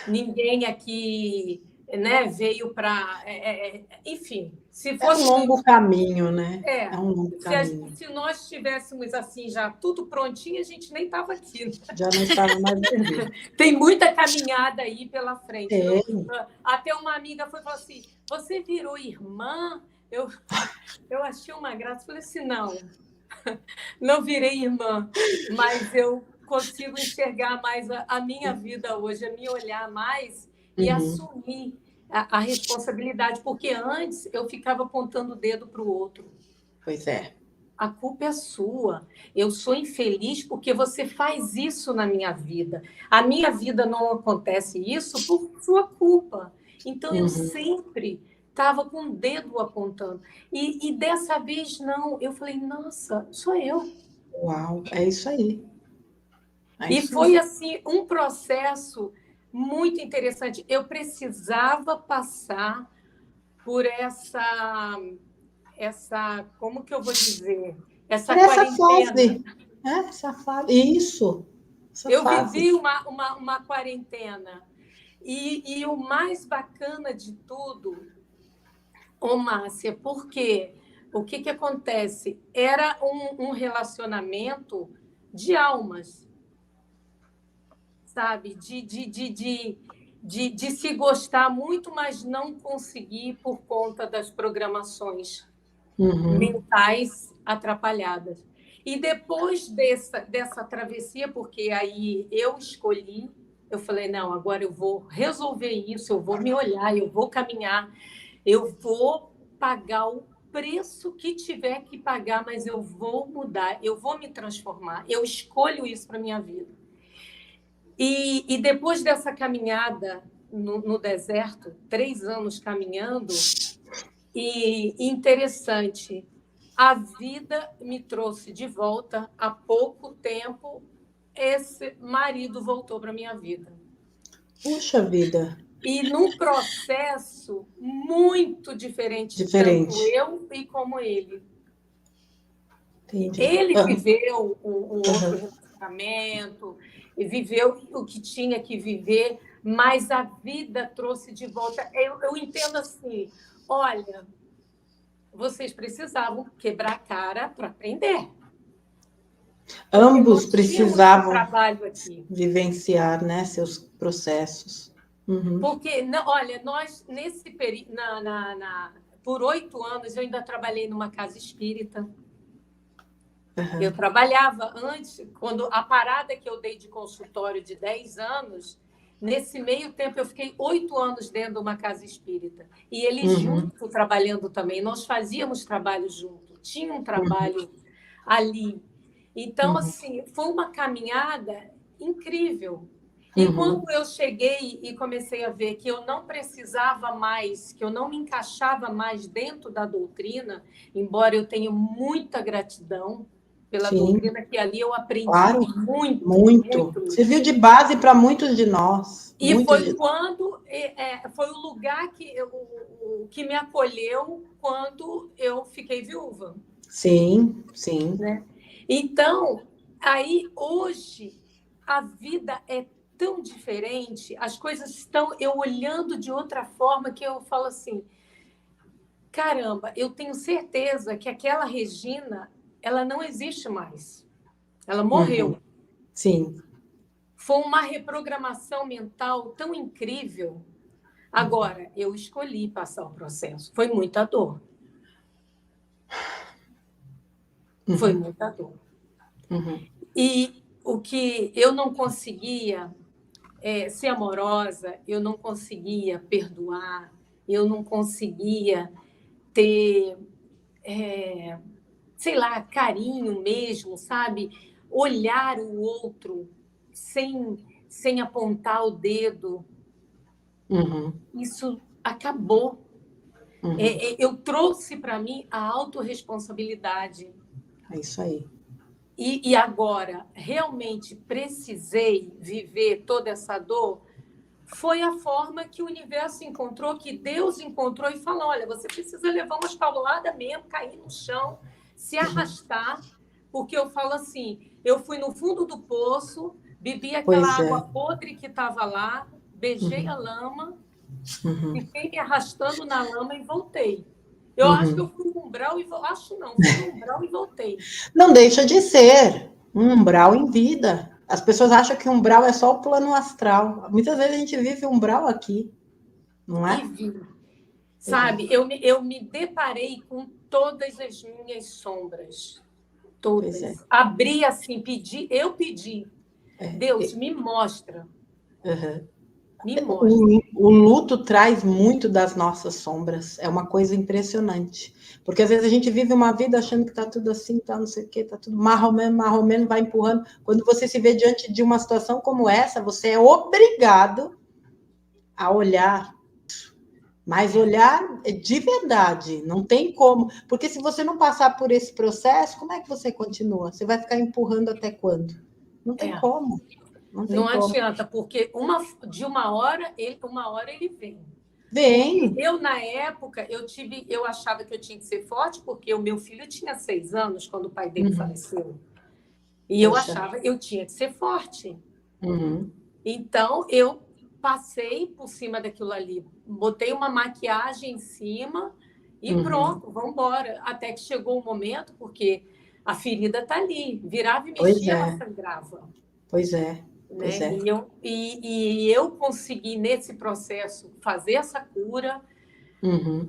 ninguém aqui, né, veio para... enfim, se fosse... É um longo caminho, né? É um longo caminho. Se nós tivéssemos assim já tudo prontinho, a gente nem estava aqui. Né? Já não estava mais aqui. Tem muita caminhada aí pela frente. Até uma amiga foi falar assim, você virou irmã? Eu achei uma graça. Falei assim, não virei irmã, mas eu consigo enxergar mais a minha vida hoje, a me olhar mais e assumir a responsabilidade, porque antes eu ficava apontando o dedo para o outro. Pois é. A culpa é sua. Eu sou infeliz porque você faz isso na minha vida. A minha vida não acontece isso por sua culpa. Então, eu sempre estava com o dedo apontando. E dessa vez, não. Eu falei, nossa, sou eu. Uau, é isso aí. E foi, assim, um processo muito interessante. Eu precisava passar por essa, como que eu vou dizer? Essa quarentena. Essa fase. Isso. Eu vivi uma quarentena. E o mais bacana de tudo, Márcia, porque o que acontece? Era um relacionamento de almas, sabe? De se gostar muito, mas não conseguir por conta das programações mentais atrapalhadas. E depois dessa travessia, porque aí eu escolhi, eu falei, não, agora eu vou resolver isso, eu vou me olhar, eu vou caminhar, eu vou pagar o preço que tiver que pagar, mas eu vou mudar, eu vou me transformar, eu escolho isso para a minha vida. E depois dessa caminhada no deserto, 3 anos caminhando, e interessante, a vida me trouxe de volta. Há pouco tempo, esse marido voltou para a minha vida. Puxa vida. E num processo muito diferente. Tanto eu e como ele. Entendi. Ele viveu o outro relacionamento, e viveu o que tinha que viver, mas a vida trouxe de volta. Eu entendo assim, olha, vocês precisavam quebrar a cara para aprender. Ambos precisavam trabalho aqui. vivenciar, né, seus processos. Porque, olha, nós, nesse período, por 8 anos, eu ainda trabalhei numa casa espírita. Eu trabalhava antes, quando a parada que eu dei de consultório de 10 anos, nesse meio tempo eu fiquei 8 anos dentro de uma casa espírita. E ele junto, trabalhando também. Nós fazíamos trabalho junto, tinha um trabalho ali. Então, assim, foi uma caminhada incrível. E quando eu cheguei e comecei a ver que eu não precisava mais, que eu não me encaixava mais dentro da doutrina, embora eu tenha muita gratidão pela doutrina, que ali eu aprendi muito. Serviu de base para muitos de nós. E foi quando foi o lugar que me acolheu quando eu fiquei viúva. Sim, sim. Né? Então, aí hoje a vida é tão diferente, as coisas estão eu olhando de outra forma, que eu falo assim, caramba, eu tenho certeza que aquela Regina, ela não existe mais. Ela morreu. Sim. Foi uma reprogramação mental tão incrível. Agora, eu escolhi passar o processo. Foi muita dor. Foi muita dor. E o que eu não conseguia ser amorosa, eu não conseguia perdoar, eu não conseguia ter, sei lá, carinho mesmo, sabe? Olhar o outro sem apontar o dedo. Isso acabou. Eu trouxe para mim a autorresponsabilidade. É isso aí. E agora, realmente precisei viver toda essa dor, foi a forma que o universo encontrou, que Deus encontrou e falou, olha, você precisa levar umas pauladas mesmo, cair no chão, se arrastar, porque eu falo assim, eu fui no fundo do poço, bebi aquela água podre que estava lá, beijei a lama, fiquei me arrastando na lama e voltei. Eu acho que eu fui no umbral e fui no umbral e voltei. Não deixa de ser um umbral em vida. As pessoas acham que umbral é só o plano astral. Muitas vezes a gente vive umbral aqui, não é? E vi. Sabe, eu me deparei com todas as minhas sombras. Todas. Abri assim, eu pedi. Deus, me mostra. Me mostra. O luto traz muito das nossas sombras. É uma coisa impressionante. Porque às vezes a gente vive uma vida achando que está tudo assim, tá não sei o quê, está tudo marromeno, vai empurrando. Quando você se vê diante de uma situação como essa, você é obrigado a olhar. Mas olhar de verdade, não tem como. Porque se você não passar por esse processo, como é que você continua? Você vai ficar empurrando até quando? Não tem como. Não adianta, porque uma hora ele vem. Vem. Eu, na época, eu achava que eu tinha que ser forte, porque o meu filho tinha 6 anos quando o pai dele faleceu. E eu achava que eu tinha que ser forte. Então, eu passei por cima daquilo ali, botei uma maquiagem em cima e pronto, vamos embora. Até que chegou o momento, porque a ferida está ali, virava e mexia, ela sangrava. Pois é. Né? E eu consegui, nesse processo, fazer essa cura,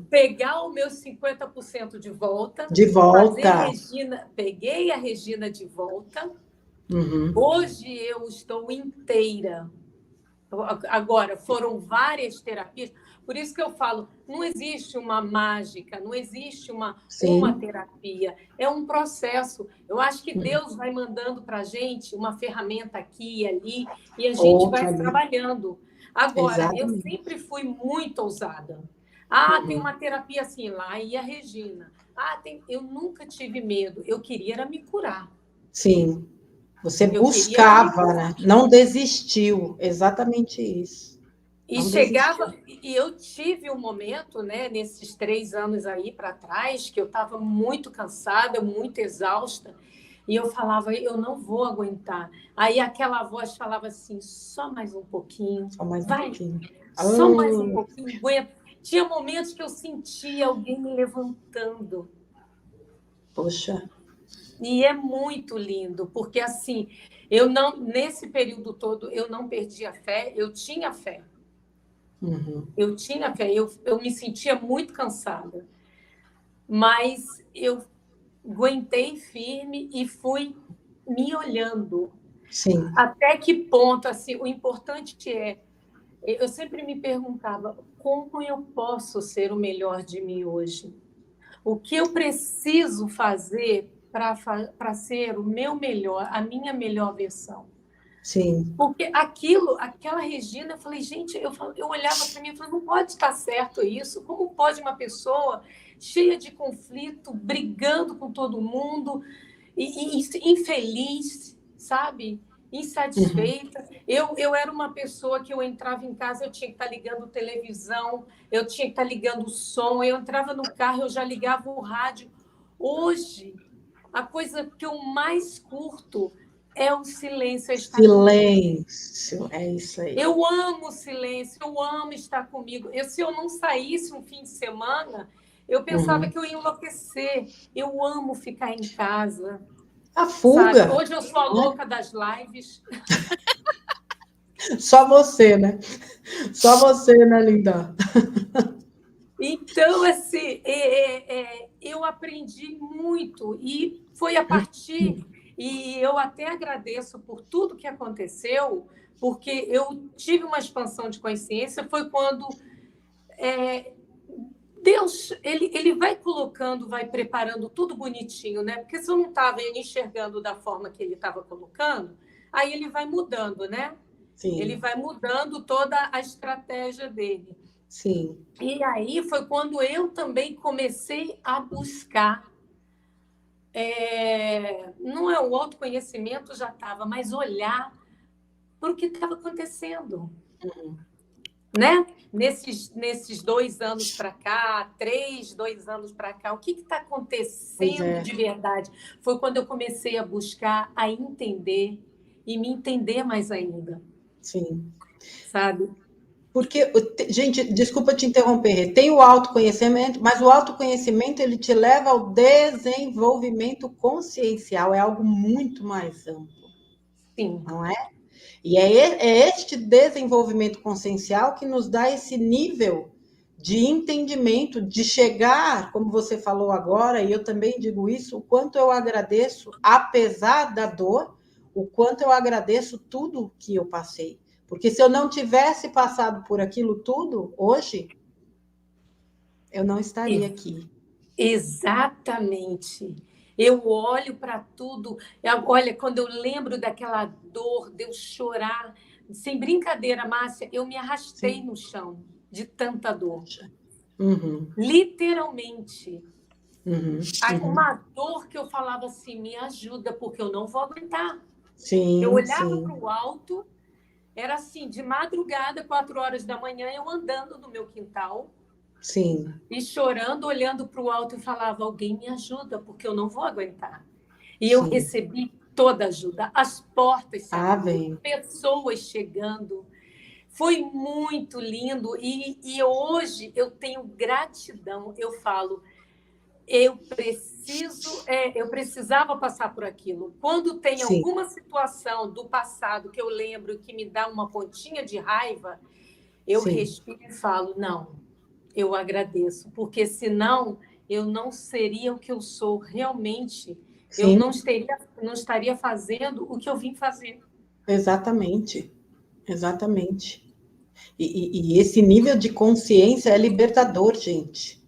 pegar os meus 50% de volta. Peguei a Regina de volta. Hoje eu estou inteira. Agora, foram várias terapias. Por isso que eu falo, não existe uma mágica, não existe uma terapia. É um processo. Eu acho que Deus vai mandando para a gente uma ferramenta aqui e ali, e a gente vai trabalhando. Agora, eu sempre fui muito ousada. Tem uma terapia assim lá, e a Regina. Eu nunca tive medo. Eu queria era me curar. Sim. Você buscava, né? Não desistiu. Exatamente isso. E chegava, e eu tive um momento, né, nesses 3 anos aí para trás, que eu estava muito cansada, muito exausta, e eu falava, eu não vou aguentar. Aí aquela voz falava assim, só mais um pouquinho, só mais vai, um pouquinho. Só mais um pouquinho, aguenta. Tinha momentos que eu sentia alguém me levantando. Poxa. E é muito lindo, porque assim, nesse período todo, eu não perdi a fé, eu tinha fé. Eu tinha fé, eu me sentia muito cansada, mas eu aguentei firme e fui me olhando. Sim. Até que ponto, assim, o importante eu sempre me perguntava, como eu posso ser o melhor de mim hoje? O que eu preciso fazer para ser o meu melhor, a minha melhor versão? Sim. Porque aquela Regina, eu falei, gente, eu olhava para mim e falei, não pode estar certo isso. Como pode uma pessoa cheia de conflito, brigando com todo mundo, e infeliz, sabe? Insatisfeita. Eu era uma pessoa que eu entrava em casa, eu tinha que estar ligando televisão, eu tinha que estar ligando o som, eu entrava no carro, eu já ligava o rádio. Hoje, a coisa que eu mais curto é o silêncio. Silêncio, é isso aí. Eu amo o silêncio, eu amo estar comigo. Se eu não saísse um fim de semana, eu pensava que eu ia enlouquecer. Eu amo ficar em casa. A fuga. Sabe? Hoje eu sou a louca das lives. Só você, né? Só você, né, linda? Então, assim, eu aprendi muito e foi a partir... E eu até agradeço por tudo que aconteceu, porque eu tive uma expansão de consciência, foi quando Deus, ele vai colocando, vai preparando tudo bonitinho, né? Porque se eu não estava enxergando da forma que ele estava colocando, aí ele vai mudando, né? Sim. Ele vai mudando toda a estratégia dele. Sim. E aí foi quando eu também comecei a buscar. Não é o autoconhecimento, já estava, mas olhar para o que estava acontecendo. Né? Nesses 2 anos para cá, 2 anos para cá, o que está acontecendo de verdade? Foi quando eu comecei a buscar, a entender e me entender mais ainda. Sim. Sabe? Porque, gente, desculpa te interromper, tem o autoconhecimento, mas o autoconhecimento ele te leva ao desenvolvimento consciencial, é algo muito mais amplo. Sim. Não é? E é este desenvolvimento consciencial que nos dá esse nível de entendimento, de chegar, como você falou agora, e eu também digo isso, o quanto eu agradeço, apesar da dor, o quanto eu agradeço tudo que eu passei. Porque se eu não tivesse passado por aquilo tudo, hoje, eu não estaria aqui. Exatamente. Eu olho para tudo. Olha, quando eu lembro daquela dor, de eu chorar, sem brincadeira, Márcia, eu me arrastei no chão de tanta dor. Literalmente. Uma dor que eu falava assim, me ajuda, porque eu não vou aguentar. Sim, eu olhava para o alto, era assim, de madrugada, 4 horas da manhã, eu andando no meu quintal. Sim. E chorando, olhando para o alto, e falava, alguém me ajuda, porque eu não vou aguentar. E eu recebi toda a ajuda. As portas se abrindo, pessoas chegando. Foi muito lindo. E hoje eu tenho gratidão. Eu falo, eu precisava passar por aquilo. Quando tem alguma situação do passado que eu lembro que me dá uma pontinha de raiva, eu respiro e falo, não, eu agradeço, porque senão eu não seria o que eu sou realmente. Eu não estaria fazendo o que eu vim fazer. Exatamente. Exatamente. E esse nível de consciência é libertador, gente.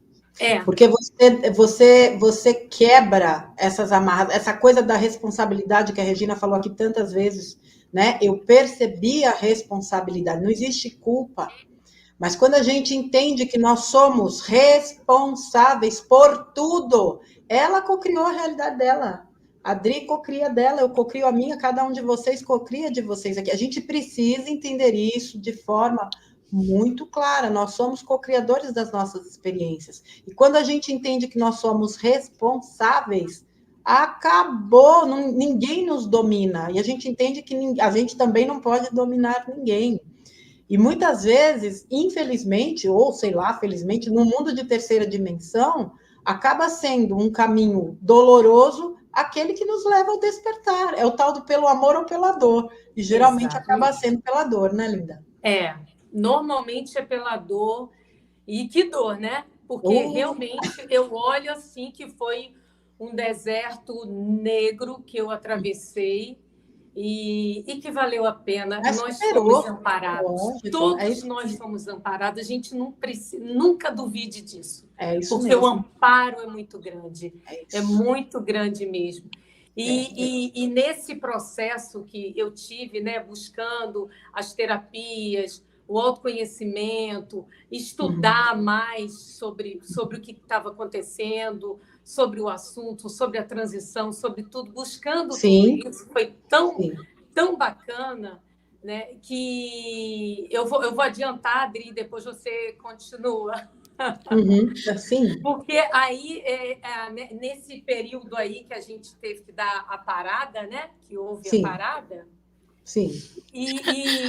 Porque você quebra essas amarras, essa coisa da responsabilidade que a Regina falou aqui tantas vezes, né? Eu percebi a responsabilidade, não existe culpa. Mas quando a gente entende que nós somos responsáveis por tudo, ela cocriou a realidade dela. A Adri cocria dela, eu cocrio a minha, cada um de vocês cocria de vocês aqui. A gente precisa entender isso de forma muito clara. Nós somos co-criadores das nossas experiências. E quando a gente entende que nós somos responsáveis, acabou, ninguém nos domina. E a gente entende que a gente também não pode dominar ninguém. E muitas vezes, infelizmente, ou sei lá, felizmente, no mundo de terceira dimensão, acaba sendo um caminho doloroso aquele que nos leva ao despertar. É o tal do pelo amor ou pela dor. E geralmente acaba sendo pela dor, né, Linda? Normalmente é pela dor. E que dor, né? Porque realmente eu olho assim que foi um deserto negro que eu atravessei. E que valeu a pena. Nós fomos amparados. Todos nós fomos amparados. A gente nunca duvide disso. Porque mesmo. O amparo é muito grande. É muito grande mesmo. E nesse processo que eu tive, né, buscando as terapias, o autoconhecimento, estudar mais sobre o que estava acontecendo, sobre o assunto, sobre a transição, sobre tudo, buscando tudo isso. Foi tão bacana, né, que eu vou adiantar, Adri, depois você continua. Sim. Porque aí, nesse período aí que a gente teve que dar a parada, né, que houve a parada... Sim.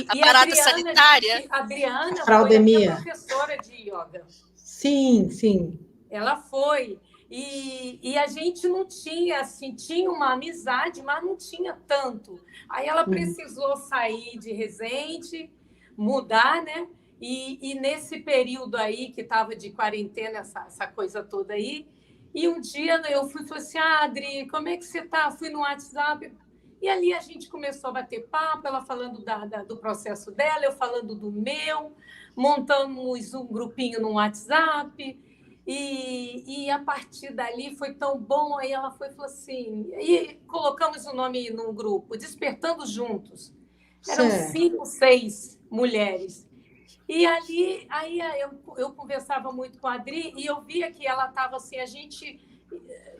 A parada sanitária. A Adriana foi a minha professora de yoga. Sim. Ela foi. E a gente não tinha, assim, tinha uma amizade, mas não tinha tanto. Aí ela precisou sair de Resende, mudar, né? E nesse período aí, que estava de quarentena, essa coisa toda aí, e um dia eu falei assim, Adri, como é que você está? Fui no WhatsApp... E ali a gente começou a bater papo, ela falando do processo dela, eu falando do meu, montamos um grupinho no WhatsApp, e a partir dali foi tão bom, aí ela falou assim, e colocamos o nome no grupo, Despertando Juntos. Eram 5, 6 mulheres. E ali aí eu conversava muito com a Adri, e eu via que ela estava assim,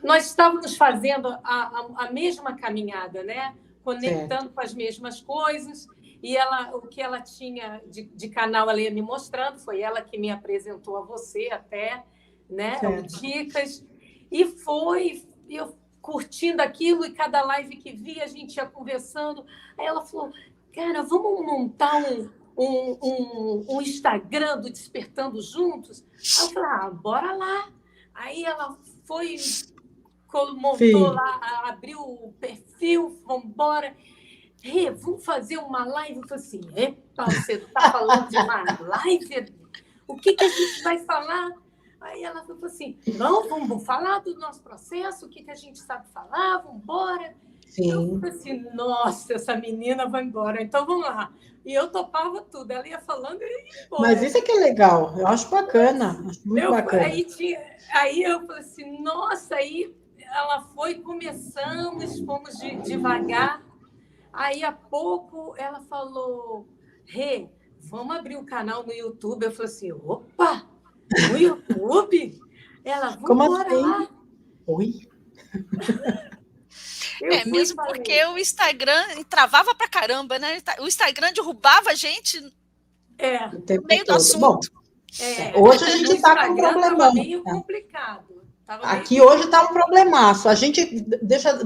nós estávamos fazendo a mesma caminhada, né? Conectando com as mesmas coisas. E o que ela tinha de canal, ela ia me mostrando. Foi ela que me apresentou a você até, né? Dicas. E eu curtindo aquilo, e cada live que via, a gente ia conversando. Aí ela falou, cara, vamos montar um Instagram do Despertando Juntos? Aí eu falei, bora lá. Aí ela montou lá, abriu o perfil, vamos embora. Vamos fazer uma live? Eu falei assim, epa, você está falando de uma live? O que a gente vai falar? Aí ela falou assim, não, vamos falar do nosso processo, o que a gente sabe falar, vamos embora. Eu falei assim, nossa, essa menina vai embora, então vamos lá. E eu topava tudo, ela ia falando e ia embora. Mas isso é que é legal, eu acho bacana, acho muito bacana. Aí eu falei assim, nossa, aí ela foi, começamos, fomos devagar. Aí, há pouco, ela falou, vamos abrir um canal no YouTube. Eu falei assim, opa, no YouTube? Ela, vamos embora lá. Oi? Mesmo porque o Instagram travava pra caramba, né? O Instagram derrubava a gente no meio do assunto. Bom, hoje a gente está com um problemão. Meio complicado. Aqui hoje está um problemaço. A gente,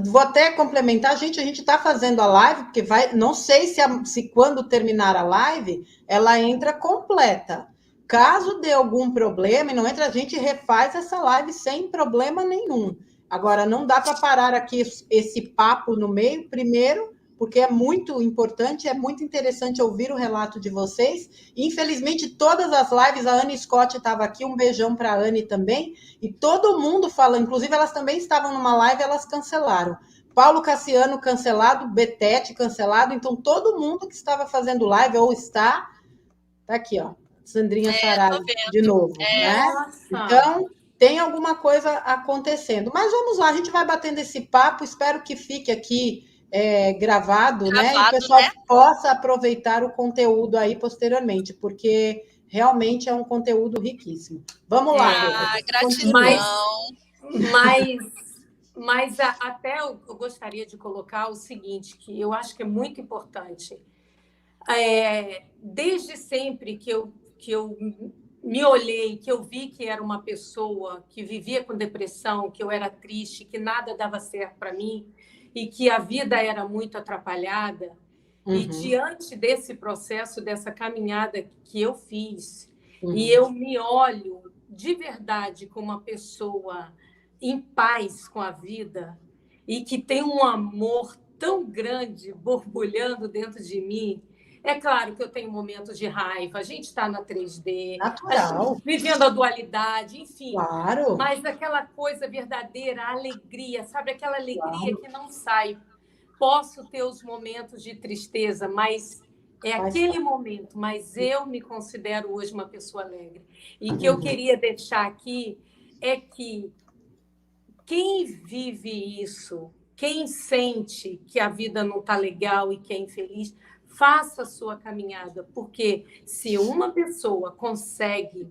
vou até complementar, a gente está fazendo a live, porque não sei se quando terminar a live, ela entra completa. Caso dê algum problema e não entra, a gente refaz essa live sem problema nenhum. Agora, não dá para parar aqui esse papo no meio, primeiro, porque é muito importante, é muito interessante ouvir o relato de vocês. Infelizmente, todas as lives, a Anne Scott estava aqui, um beijão para a Anne também, e todo mundo fala, inclusive elas também estavam numa live, elas cancelaram, Paulo Cassiano cancelado, Betete cancelado, então todo mundo que estava fazendo live ou está, tá aqui, ó, Sandrinha Saraiva de novo, né? Então, tem alguma coisa acontecendo. Mas vamos lá, a gente vai batendo esse papo, espero que fique aqui gravado, né? E o pessoal possa aproveitar o conteúdo aí posteriormente, porque realmente é um conteúdo riquíssimo. Vamos lá. Gratidão. Mas até eu gostaria de colocar o seguinte, que eu acho que é muito importante. Desde sempre que eu me olhei, que eu vi que era uma pessoa que vivia com depressão, que eu era triste, que nada dava certo para mim e que a vida era muito atrapalhada. E diante desse processo, dessa caminhada que eu fiz, e eu me olho de verdade como uma pessoa em paz com a vida e que tem um amor tão grande borbulhando dentro de mim. É claro que eu tenho momentos de raiva, a gente está na 3D, natural, vivendo a dualidade, enfim. Claro. Mas aquela coisa verdadeira, a alegria, sabe? Aquela alegria que não sai. Posso ter os momentos de tristeza, mas aquele momento. Mas eu me considero hoje uma pessoa alegre. E o que eu queria deixar aqui é que quem vive isso, quem sente que a vida não está legal e que é infeliz, faça a sua caminhada, porque se uma pessoa consegue,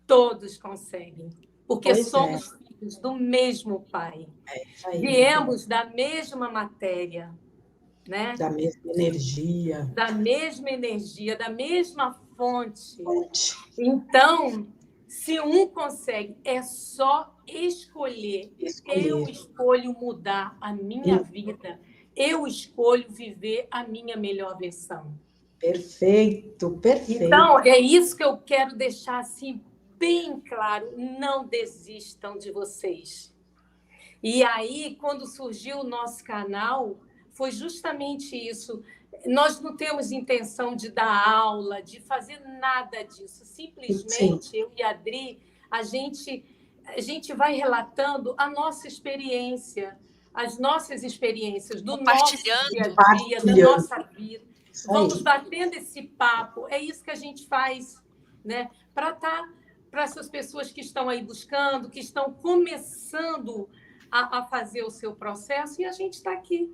todos conseguem, porque somos filhos do mesmo Pai, viemos da mesma matéria, né? Da mesma energia, da mesma fonte. Então, se um consegue, é só escolher. Eu escolho mudar a minha vida. Eu escolho viver a minha melhor versão. Perfeito. Então, é isso que eu quero deixar assim, bem claro. Não desistam de vocês. E aí, quando surgiu o nosso canal, foi justamente isso. Nós não temos intenção de dar aula, de fazer nada disso. Simplesmente, eu e a Adri, a gente vai relatando a nossa experiência, as nossas experiências do nosso dia a dia, da nossa vida. Vamos batendo esse papo. É isso que a gente faz, né? Para essas pessoas que estão aí buscando, que estão começando a fazer o seu processo, e a gente está aqui.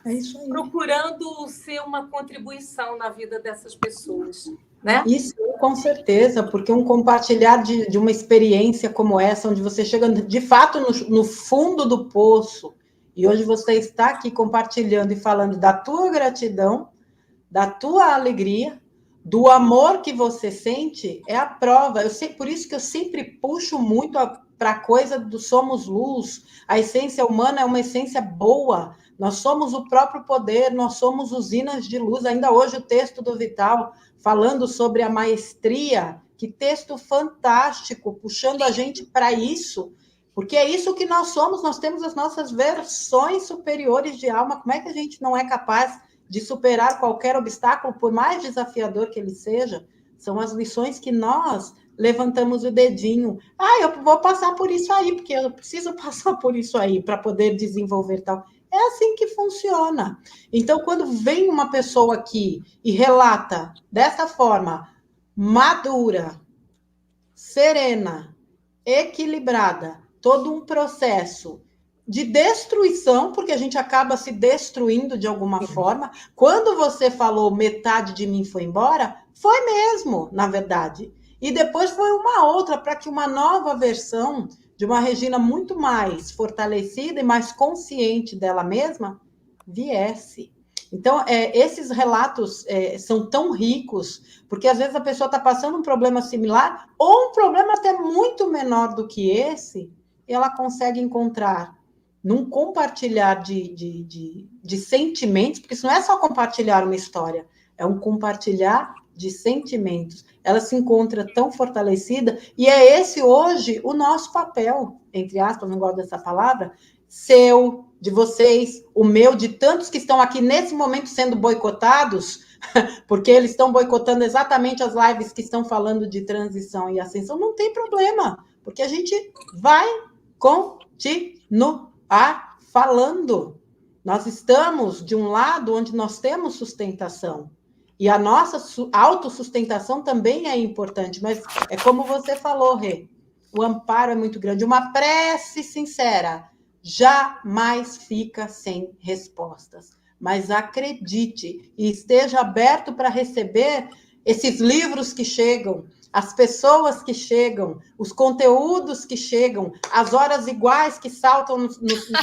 É isso aí. Procurando ser uma contribuição na vida dessas pessoas, né? Isso, com certeza, porque um compartilhar de uma experiência como essa, onde você chega, de fato, no fundo do poço, e hoje você está aqui compartilhando e falando da tua gratidão, da tua alegria, do amor que você sente, é a prova. Por isso que eu sempre puxo muito para a coisa do somos luz. A essência humana é uma essência boa. Nós somos o próprio poder, nós somos usinas de luz. Ainda hoje o texto do Vital, falando sobre a maestria, que texto fantástico, puxando a gente para isso, porque é isso que nós somos, nós temos as nossas versões superiores de alma. Como é que a gente não é capaz de superar qualquer obstáculo, por mais desafiador que ele seja? São as lições que nós levantamos o dedinho. Eu vou passar por isso aí, porque eu preciso passar por isso aí para poder desenvolver tal. É assim que funciona. Então, quando vem uma pessoa aqui e relata dessa forma, madura, serena, equilibrada, todo um processo de destruição, porque a gente acaba se destruindo de alguma forma. Quando você falou metade de mim foi embora, foi mesmo, na verdade. E depois foi uma outra, para que uma nova versão de uma Regina muito mais fortalecida e mais consciente dela mesma viesse. Então, esses relatos são tão ricos, porque às vezes a pessoa está passando um problema similar, ou um problema até muito menor do que esse, e ela consegue encontrar num compartilhar de sentimentos, porque isso não é só compartilhar uma história, é um compartilhar de sentimentos. Ela se encontra tão fortalecida, e é esse hoje o nosso papel, entre aspas, não gosto dessa palavra, seu, de vocês, o meu, de tantos que estão aqui nesse momento sendo boicotados, porque eles estão boicotando exatamente as lives que estão falando de transição e ascensão. Não tem problema, porque a gente vai continuar falando. Nós estamos de um lado onde nós temos sustentação. E a nossa autossustentação também é importante, mas é como você falou, Rê, o amparo é muito grande. Uma prece sincera jamais fica sem respostas. Mas acredite e esteja aberto para receber esses livros que chegam, as pessoas que chegam, os conteúdos que chegam, as horas iguais que saltam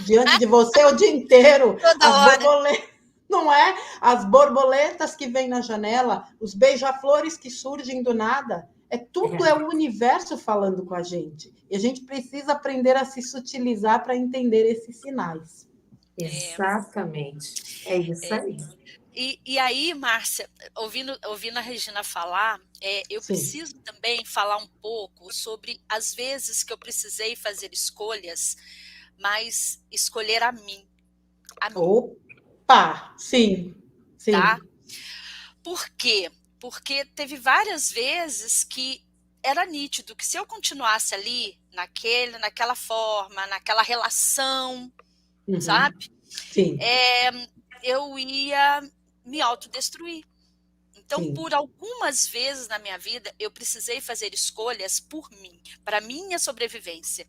diante de você o dia inteiro, Toda as hora. borboletas. Não é? As borboletas que vêm na janela, os beija-flores que surgem do nada. Tudo é o universo falando com a gente. E a gente precisa aprender a se sutilizar para entender esses sinais. Exatamente. É isso aí. E aí, Márcia, ouvindo a Regina falar, eu preciso também falar um pouco sobre as vezes que eu precisei fazer escolhas, mas escolher a mim. Opa! Sim, sim. Tá? Por quê? Porque teve várias vezes que era nítido que se eu continuasse ali, naquela forma, naquela relação, sabe? Sim. Eu ia me autodestruir. Então, Sim. por algumas vezes na minha vida, eu precisei fazer escolhas por mim, para minha sobrevivência.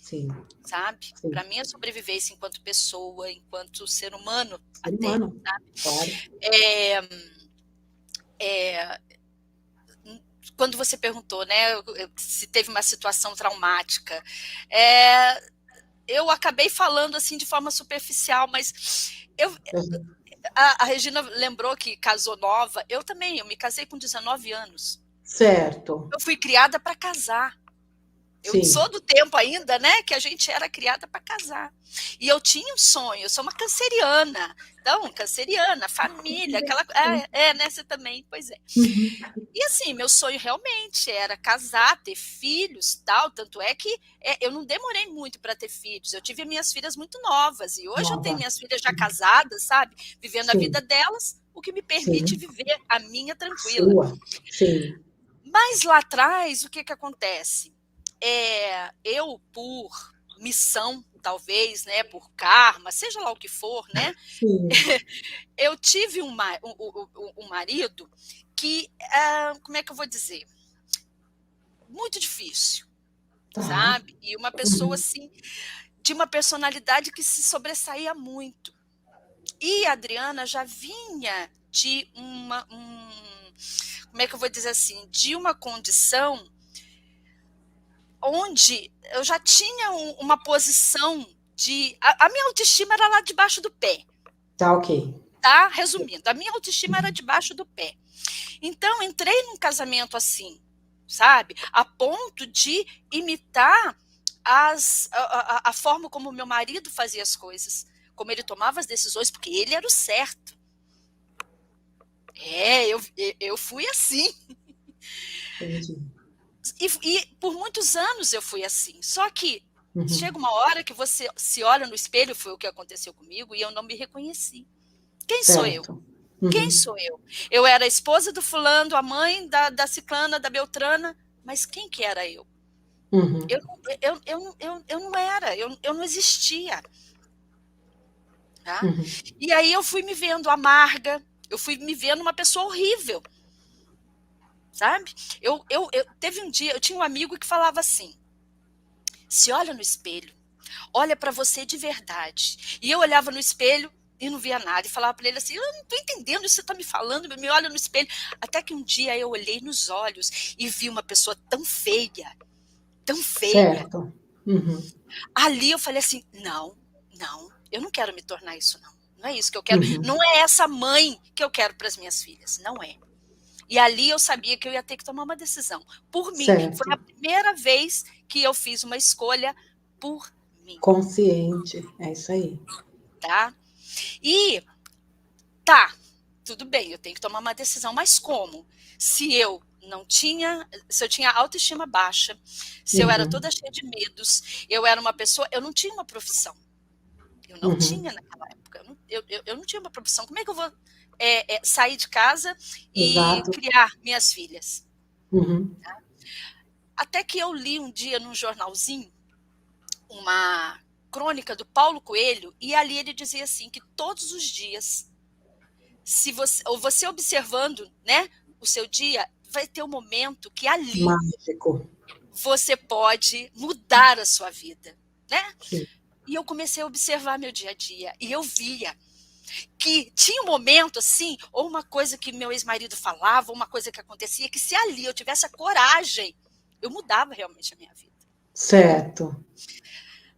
Sim. Sabe? Para minha sobrevivência enquanto pessoa, enquanto ser humano. Ser humano, sabe? Claro. Quando você perguntou, né, se teve uma situação traumática, eu acabei falando assim de forma superficial, mas a Regina lembrou que casou nova. Eu também, eu me casei com 19 anos. Certo. Eu fui criada para casar. Eu sou do tempo ainda, né, que a gente era criada para casar. E eu tinha um sonho, eu sou uma canceriana. Então, canceriana, família, aquela... né, você também, pois é. E assim, meu sonho realmente era casar, ter filhos, tal, tanto é que eu não demorei muito para ter filhos. Eu tive minhas filhas muito novas, e hoje eu tenho minhas filhas já casadas, sabe? Vivendo a vida delas, o que me permite viver a minha tranquila. Sim. Mas lá atrás, o que acontece? Eu, por missão, talvez, né, por karma, seja lá o que for, né, eu tive um marido que, como é que eu vou dizer, muito difícil, sabe? E uma pessoa, assim, de uma personalidade que se sobressaía muito. E a Adriana já vinha de como é que eu vou dizer assim, de uma condição onde eu já tinha uma posição de... A minha autoestima era lá debaixo do pé. Tá, ok. Tá? Resumindo, a minha autoestima era debaixo do pé. Então, entrei num casamento assim, sabe? A ponto de imitar a forma como meu marido fazia as coisas, como ele tomava as decisões, porque ele era o certo. Eu fui assim. Entendi. E por muitos anos eu fui assim. Só que chega uma hora que você se olha no espelho, foi o que aconteceu comigo, e eu não me reconheci. Quem sou eu? Quem sou eu? Eu era a esposa do fulano, a mãe da ciclana, da beltrana, mas quem que era eu? Eu não era, eu não existia. Tá? E aí eu fui me vendo amarga, eu fui me vendo uma pessoa horrível. Sabe? Teve um dia, eu tinha um amigo que falava assim: se olha no espelho, olha para você de verdade. E eu olhava no espelho e não via nada, e falava para ele assim: eu não estou entendendo isso que você está me falando, me olha no espelho. Até que um dia eu olhei nos olhos e vi uma pessoa tão feia, tão feia. Certo. Ali eu falei assim: não, eu não quero me tornar isso, não é isso que eu quero, não é essa mãe que eu quero para as minhas filhas, não é. E ali eu sabia que eu ia ter que tomar uma decisão por mim. Certo. Foi a primeira vez que eu fiz uma escolha por mim. Consciente, é isso aí. Tá? E, tudo bem, eu tenho que tomar uma decisão, mas como? Se eu tinha autoestima baixa, se eu era toda cheia de medos, eu era uma pessoa, eu não tinha uma profissão. Eu não tinha naquela época, eu não tinha uma profissão. Como é que eu vou sair de casa e criar minhas filhas? Tá? Até que eu li um dia num jornalzinho crônica do Paulo Coelho, e ali ele dizia assim, que todos os dias, se você observando, né, o seu dia, vai ter um momento que ali mágico. Você pode mudar a sua vida, né? Sim. E eu comecei a observar meu dia a dia, e eu via que tinha um momento assim, ou uma coisa que meu ex-marido falava, ou uma coisa que acontecia, que se ali eu tivesse a coragem, eu mudava realmente a minha vida. Certo.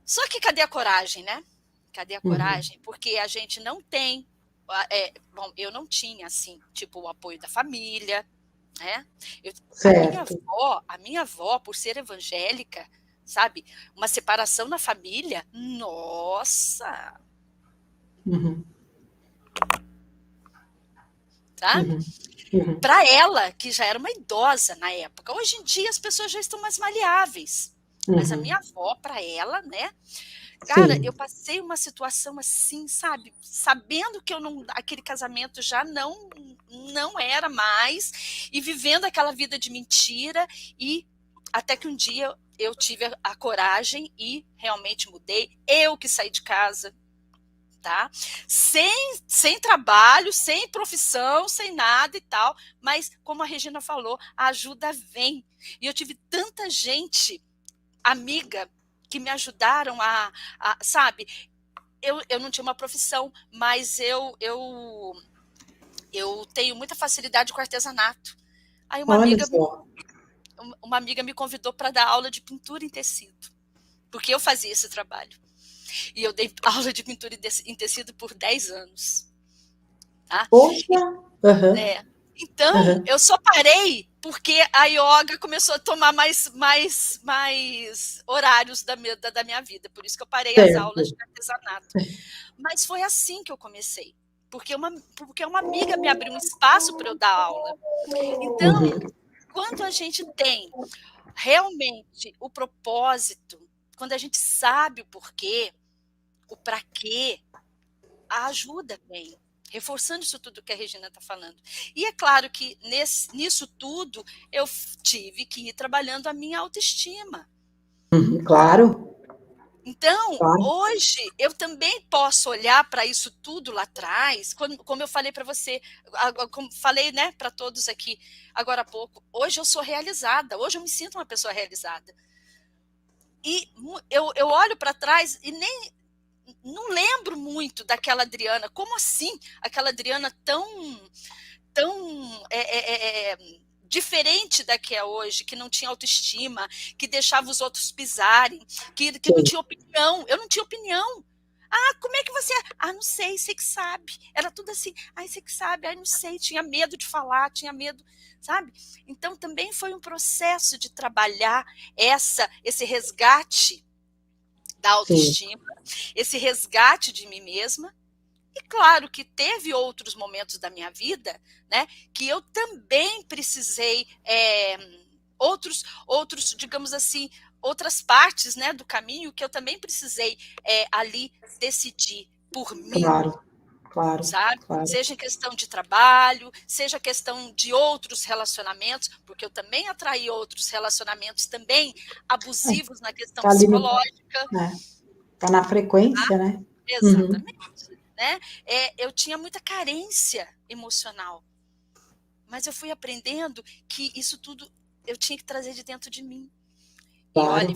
Só que cadê a coragem, né? Cadê a coragem? Porque a gente não tem, bom, eu não tinha assim, tipo, o apoio da família, né? Certo. A minha avó, por ser evangélica, sabe, uma separação na família, nossa, tá? Para ela, que já era uma idosa na época, hoje em dia as pessoas já estão mais maleáveis, mas a minha avó, para ela, né? Cara, Sim. eu passei uma situação assim, sabe, sabendo que aquele casamento já não era mais, e vivendo aquela vida de mentira, e até que um dia eu tive a coragem e realmente mudei, eu que saí de casa, tá? Sem trabalho, sem profissão, sem nada e tal, mas como a Regina falou, a ajuda vem. E eu tive tanta gente, amiga, que me ajudaram sabe, eu não tinha uma profissão, mas eu tenho muita facilidade com artesanato. Aí uma amiga me convidou para dar aula de pintura em tecido, porque eu fazia esse trabalho. E eu dei aula de pintura em tecido por 10 anos. Tá? Poxa! Então, eu só parei porque a yoga começou a tomar mais horários da minha vida. Por isso que eu parei as aulas de artesanato. Mas foi assim que eu comecei. Porque uma amiga me abriu um espaço para eu dar aula. Então, quando a gente tem realmente o propósito, quando a gente sabe o porquê, o para quê, a ajuda vem. Reforçando isso tudo que a Regina está falando. E é claro que nisso tudo eu tive que ir trabalhando a minha autoestima. Claro. Então, hoje, eu também posso olhar para isso tudo lá atrás, como eu falei para você, como falei, né, para todos aqui agora há pouco, hoje eu sou realizada, hoje eu me sinto uma pessoa realizada. E eu olho para trás e não lembro muito daquela Adriana. Como assim? Aquela Adriana tão diferente da que é hoje, que não tinha autoestima, que deixava os outros pisarem, que não tinha opinião. Eu não tinha opinião. Ah, como é que você é? Ah, não sei, você que sabe. Era tudo assim, ah, você que sabe, ah, não sei. Tinha medo de falar, tinha medo, sabe? Então, também foi um processo de trabalhar esse resgate da autoestima, esse resgate de mim mesma. E claro que teve outros momentos da minha vida, né, que eu também precisei, outros, digamos assim, outras partes, né, do caminho que eu também precisei ali decidir por mim. Claro, sabe? Claro. Seja em questão de trabalho, seja questão de outros relacionamentos, porque eu também atraí outros relacionamentos também abusivos na questão psicológica. Tá na frequência, né? Exatamente. Né? Eu tinha muita carência emocional, mas eu fui aprendendo que isso tudo eu tinha que trazer de dentro de mim. Claro. E olha,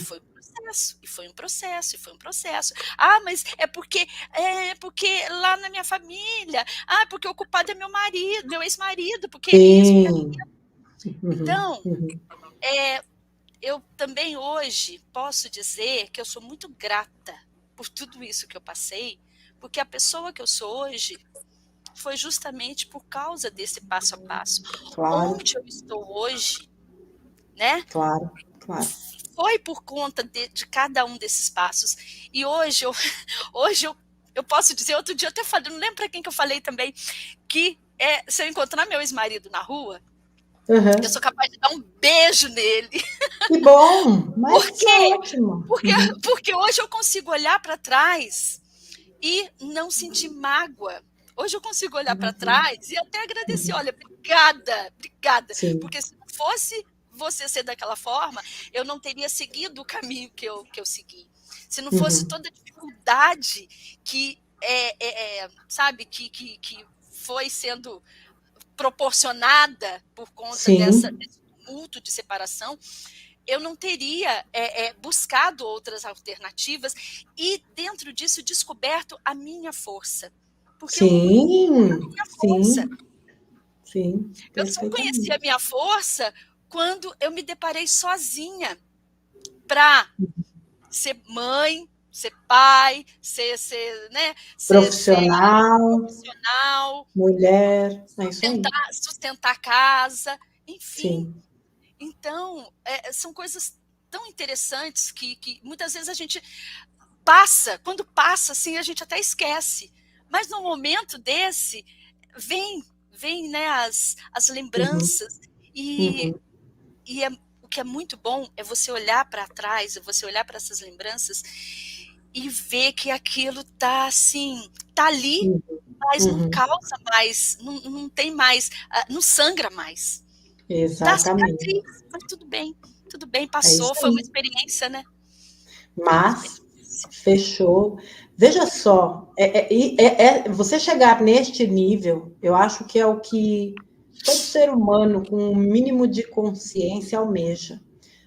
foi um processo. Ah, mas é porque lá na minha família, porque o culpado é meu marido, meu ex-marido, porque isso, Então, eu também hoje posso dizer que eu sou muito grata por tudo isso que eu passei, porque a pessoa que eu sou hoje foi justamente por causa desse passo a passo. Claro. Onde eu estou hoje, né? Claro. Foi por conta de cada um desses passos. E hoje eu posso dizer, outro dia eu até falei, não lembro para quem que eu falei também, que se eu encontrar meu ex-marido na rua, eu sou capaz de dar um beijo nele. Que bom! Mas é ótimo. Porque hoje eu consigo olhar para trás e não sentir mágoa. Hoje eu consigo olhar para trás e até agradecer. Olha, obrigada. Sim. Porque se não fosse você ser daquela forma, eu não teria seguido o caminho que eu segui. se não fosse toda a dificuldade que, sabe, que foi sendo proporcionada por conta desse tumulto de separação, eu não teria buscado outras alternativas e, dentro disso, descoberto a minha força. Porque eu só conheci a minha força quando eu me deparei sozinha para ser mãe, ser pai, ser né, profissional, mulher, sustentar a casa, enfim. Sim. Então, são coisas tão interessantes que muitas vezes a gente passa, quando passa, assim, a gente até esquece. Mas no momento desse, vem né, as lembranças. O que é muito bom é você olhar para trás, é você olhar para essas lembranças e ver que aquilo tá assim, tá ali, mas não causa mais, não tem mais, não sangra mais. Exatamente. Mas tudo bem, passou, foi uma experiência, né? Mas fechou. Veja só, você chegar neste nível, eu acho que é o que todo ser humano com um mínimo de consciência almeja.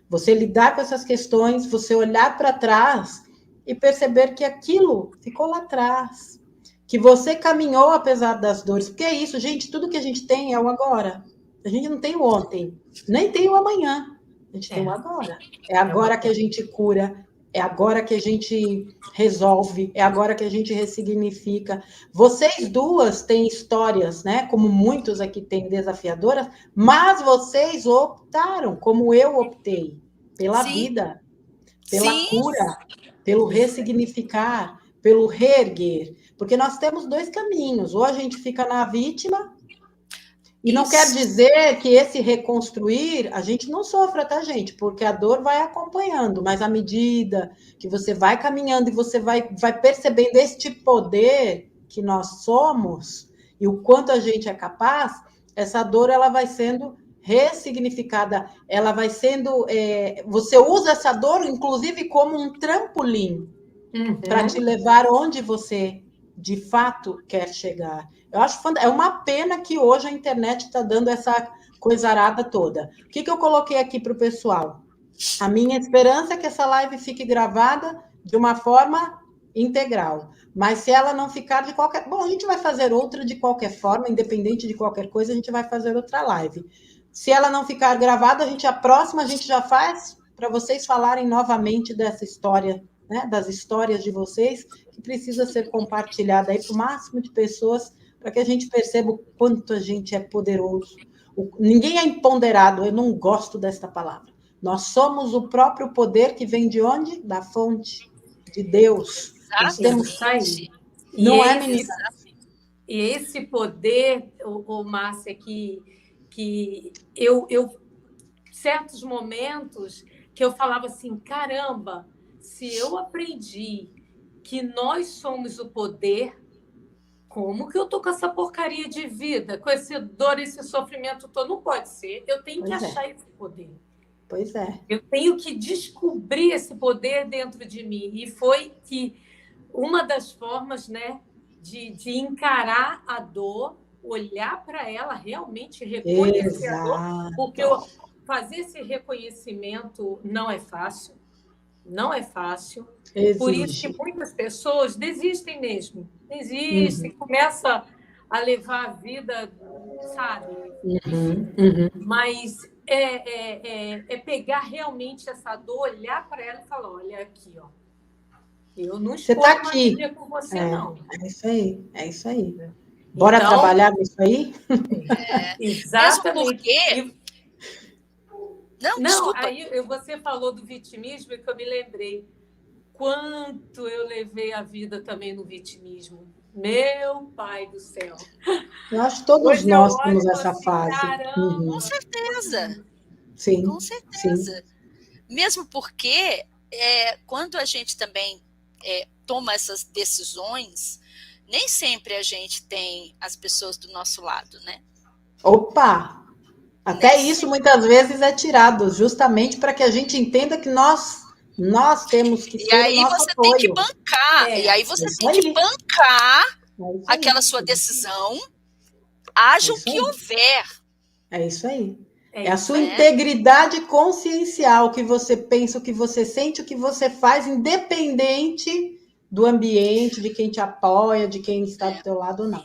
Você lidar com essas questões, você olhar para trás e perceber que aquilo ficou lá atrás, que você caminhou apesar das dores. Porque é isso, gente, tudo que a gente tem é o agora. A gente não tem o ontem, nem tem o amanhã. A gente tem o agora. É agora que a gente cura, é agora que a gente resolve, é agora que a gente ressignifica. Vocês duas têm histórias, né? Como muitos aqui têm, desafiadoras, mas vocês optaram, como eu optei, pela vida, pela cura, pelo ressignificar, pelo reerguer. Porque nós temos dois caminhos. Ou a gente fica na vítima. E não quer dizer que esse reconstruir, a gente não sofra, tá, gente? Porque a dor vai acompanhando, mas à medida que você vai caminhando e você vai percebendo este poder que nós somos e o quanto a gente é capaz, essa dor ela vai sendo ressignificada, ela vai sendo... você usa essa dor, inclusive, como um trampolim para te levar onde você, de fato, quer chegar. Eu acho é uma pena que hoje a internet está dando essa coisarada toda. O que eu coloquei aqui para o pessoal? A minha esperança é que essa live fique gravada de uma forma integral. Mas se ela não ficar de qualquer... Bom, a gente vai fazer outra de qualquer forma, independente de qualquer coisa, a gente vai fazer outra live. Se ela não ficar gravada, a próxima a gente já faz para vocês falarem novamente dessa história, né, das histórias de vocês, que precisa ser compartilhada aí para o máximo de pessoas, para que a gente perceba o quanto a gente é poderoso. Ninguém é imponderado, eu não gosto desta palavra. Nós somos o próprio poder que vem de onde? Da fonte, de Deus. Nós temos aí. Não é, menina? E esse poder, Márcia, que eu certos momentos que eu falava assim, caramba, se eu aprendi que nós somos o poder, como que eu tô com essa porcaria de vida, com essa dor, esse sofrimento todo? Não pode ser. Eu tenho que achar esse poder. Pois é. Eu tenho que descobrir esse poder dentro de mim. E foi que uma das formas, né, de encarar a dor, olhar para ela, realmente reconhecer a dor, porque fazer esse reconhecimento não é fácil. Não é fácil. Exige. Por isso que muitas pessoas desistem mesmo. Desistem, começam a levar a vida, sabe? Mas é pegar realmente essa dor, olhar para ela e falar, olha aqui, ó. Eu não estou mais vida com você, não. É isso aí. Bora então, trabalhar nisso aí? Exatamente. Mesmo porque... Não, aí você falou do vitimismo e que eu me lembrei quanto eu levei a vida também no vitimismo. Meu pai do céu. Eu acho que todos nós temos essa fase. Com certeza. Sim. Com certeza. Sim. Mesmo porque quando a gente também toma essas decisões, nem sempre a gente tem as pessoas do nosso lado, né? Opa! Até isso muitas vezes é tirado, justamente para que a gente entenda que nós Nós temos que E ser o aí nosso você tem que apoio. bancar, e aí É você isso tem que aí. bancar É isso aquela aí. sua decisão, É haja o isso que aí. houver, É isso aí. É É a isso sua aí. né? integridade consciencial, o que você pensa, o que você sente, o que você faz, independente do ambiente, de quem te apoia, de quem está do teu lado ou não.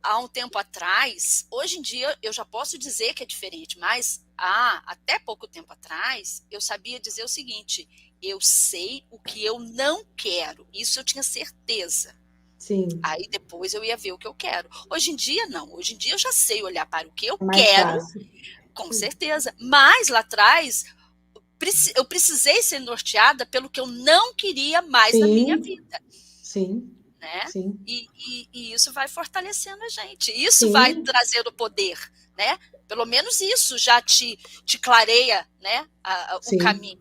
Há um tempo atrás, hoje em dia eu já posso dizer que é diferente, mas há até pouco tempo atrás eu sabia dizer o seguinte: eu sei o que eu não quero, isso eu tinha certeza. Sim, Aí depois eu ia ver o que eu quero. Hoje em dia não, hoje em dia eu já sei olhar para o que eu é mais quero, fácil. com certeza. Mas lá atrás eu precisei ser norteada pelo que eu não queria mais na minha Sim, vida, sim, né? sim, E isso vai fortalecendo a gente. Isso vai sim, trazer o poder, né? Pelo menos isso já te clareia, né? O sim. caminho.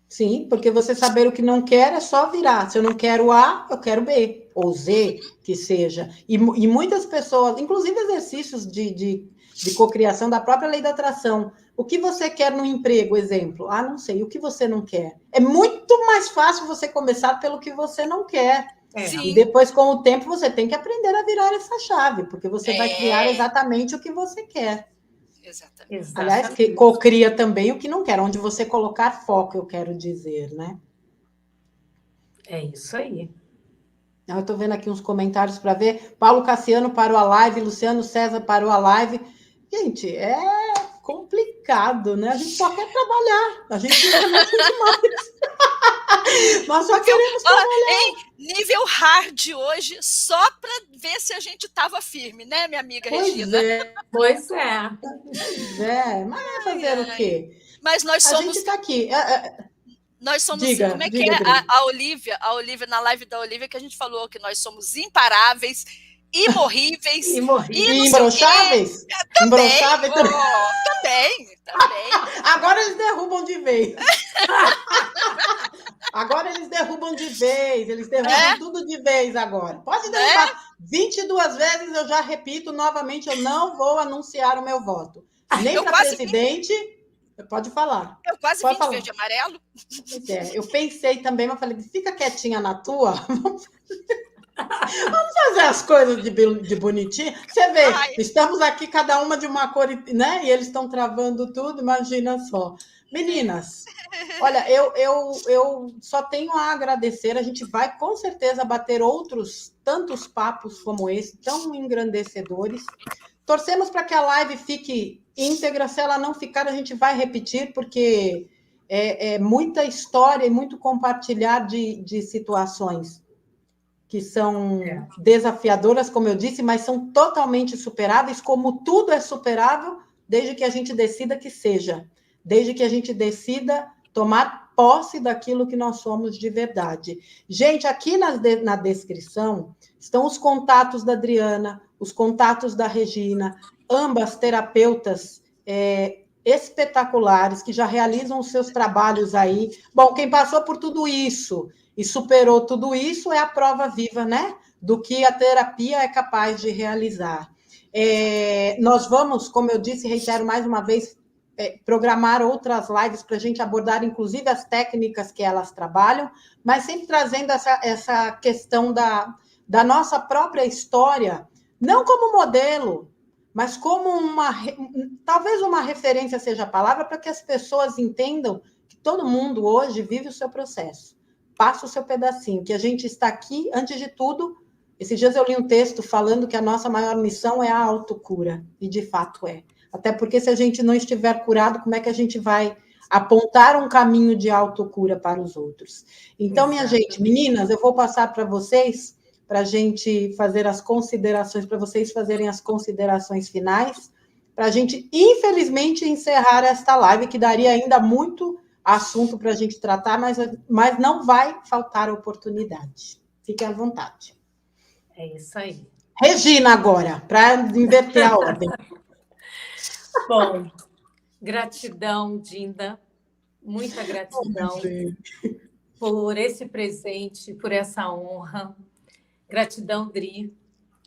Sim, porque você saber o que não quer é só virar. Se eu não quero A, eu quero B, ou Z, que seja. E muitas pessoas, inclusive exercícios de cocriação da própria lei da atração. O que você quer no emprego, exemplo? Ah, não sei. O que você não quer? É muito mais fácil você começar pelo que você não quer. E Sim, depois, com o tempo, você tem que aprender a virar essa chave, porque você vai criar é, exatamente o que você quer. exatamente. Aliás, que Exatamente. cocria também o que não quer, onde você colocar foco, eu quero dizer, né? É isso aí. Eu estou vendo aqui uns comentários para ver. Paulo Cassiano parou a live, Luciano César parou a live. Gente, é complicado, né? A gente só quer trabalhar. A gente não quer nada demais. Nós só Nível, queremos ó, trabalhar. nível hard hoje, só para ver se a gente estava firme, né, minha amiga Pois Regina? é, Pois é. pois é. Mas vai Ai, fazer o ai. quê? Mas A gente está aqui. como Diga, é que diga, é Adri. A Olivia, na live da Olivia, que a gente falou que nós somos imparáveis, imorríveis, E morri. e não E sei o quê. imbrocháveis? Também, Imbrocháveis também. oh, também. Agora eles derrubam de vez. Agora eles derrubam de vez, eles derrubam Né? tudo de vez agora. Pode Né? derrubar 22 vezes, eu já repito novamente, eu não vou anunciar o meu voto. Nem Eu para quase vim, presidente, pode falar. eu quase Pode vim de falar. verde e amarelo. Pois é, eu pensei também, mas falei, fica quietinha na tua, fazer as coisas de bonitinho. Você vê, Ai, estamos aqui cada uma de uma cor, né? E eles estão travando tudo, imagina só. é. Meninas, olha, eu só tenho a agradecer. A gente vai com certeza bater outros tantos papos como esse, tão engrandecedores. Torcemos para que a live fique íntegra. Se ela não ficar, a gente vai repetir, porque é muita história e muito compartilhar de situações que são desafiadoras, como eu disse, mas são totalmente superáveis, como tudo é superável, desde que a gente decida que seja, desde que a gente decida tomar posse daquilo que nós somos de verdade. Gente, aqui na descrição estão os contatos da Adriana, os contatos da Regina, ambas terapeutas espetaculares, que já realizam os seus trabalhos aí. Bom, quem passou por tudo isso e superou tudo isso é a prova viva, né? Do que a terapia é capaz de realizar. Nós vamos, como eu disse, reitero mais uma vez, programar outras lives para a gente abordar, inclusive, as técnicas que elas trabalham, mas sempre trazendo essa questão da nossa própria história, não como modelo, mas como talvez uma referência seja a palavra, para que as pessoas entendam que todo mundo hoje vive o seu processo. Passa o seu pedacinho, que a gente está aqui, antes de tudo. Esses dias eu li um texto falando que a nossa maior missão é a autocura, e de fato é. Até porque se a gente não estiver curado, como é que a gente vai apontar um caminho de autocura para os outros? Então, minha gente, meninas, eu vou passar para vocês, para a gente fazer as considerações, para vocês fazerem as considerações finais, para a gente, infelizmente, encerrar esta live, que daria ainda muito assunto para a gente tratar, mas não vai faltar oportunidade. Fiquem à vontade. É isso aí. Regina, agora, para inverter a ordem. Bom, gratidão, Dinda. Muita gratidão por esse presente, por essa honra. Gratidão, Dri.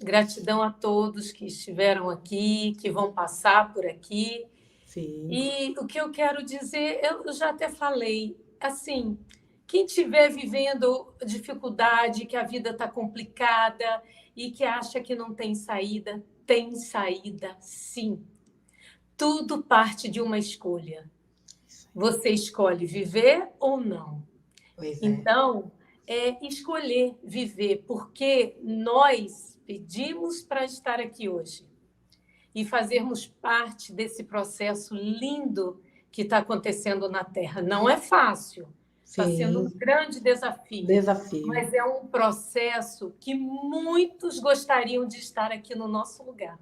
Gratidão a todos que estiveram aqui, que vão passar por aqui. Sim. E o que eu quero dizer, eu já até falei, assim, Quem estiver vivendo dificuldade, que a vida está complicada e que acha que não tem saída sim. Tudo parte de uma escolha. Você escolhe viver ou não. Pois é. Então, é escolher viver, porque nós pedimos para estar aqui hoje e fazermos parte desse processo lindo que está acontecendo na Terra. Não é fácil. Está sendo um grande desafio. Mas é um processo que muitos gostariam de estar aqui no nosso lugar.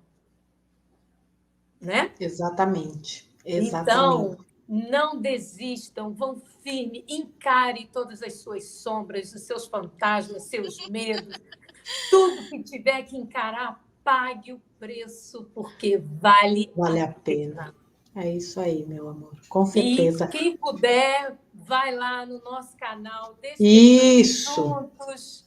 Né? Exatamente. Então, não desistam, vão firme, encare todas as suas sombras, os seus fantasmas, seus medos. Tudo que tiver que encarar, pague o preço, porque vale a pena. É isso aí, meu amor. Com certeza. E quem puder, vai lá no nosso canal. Juntos.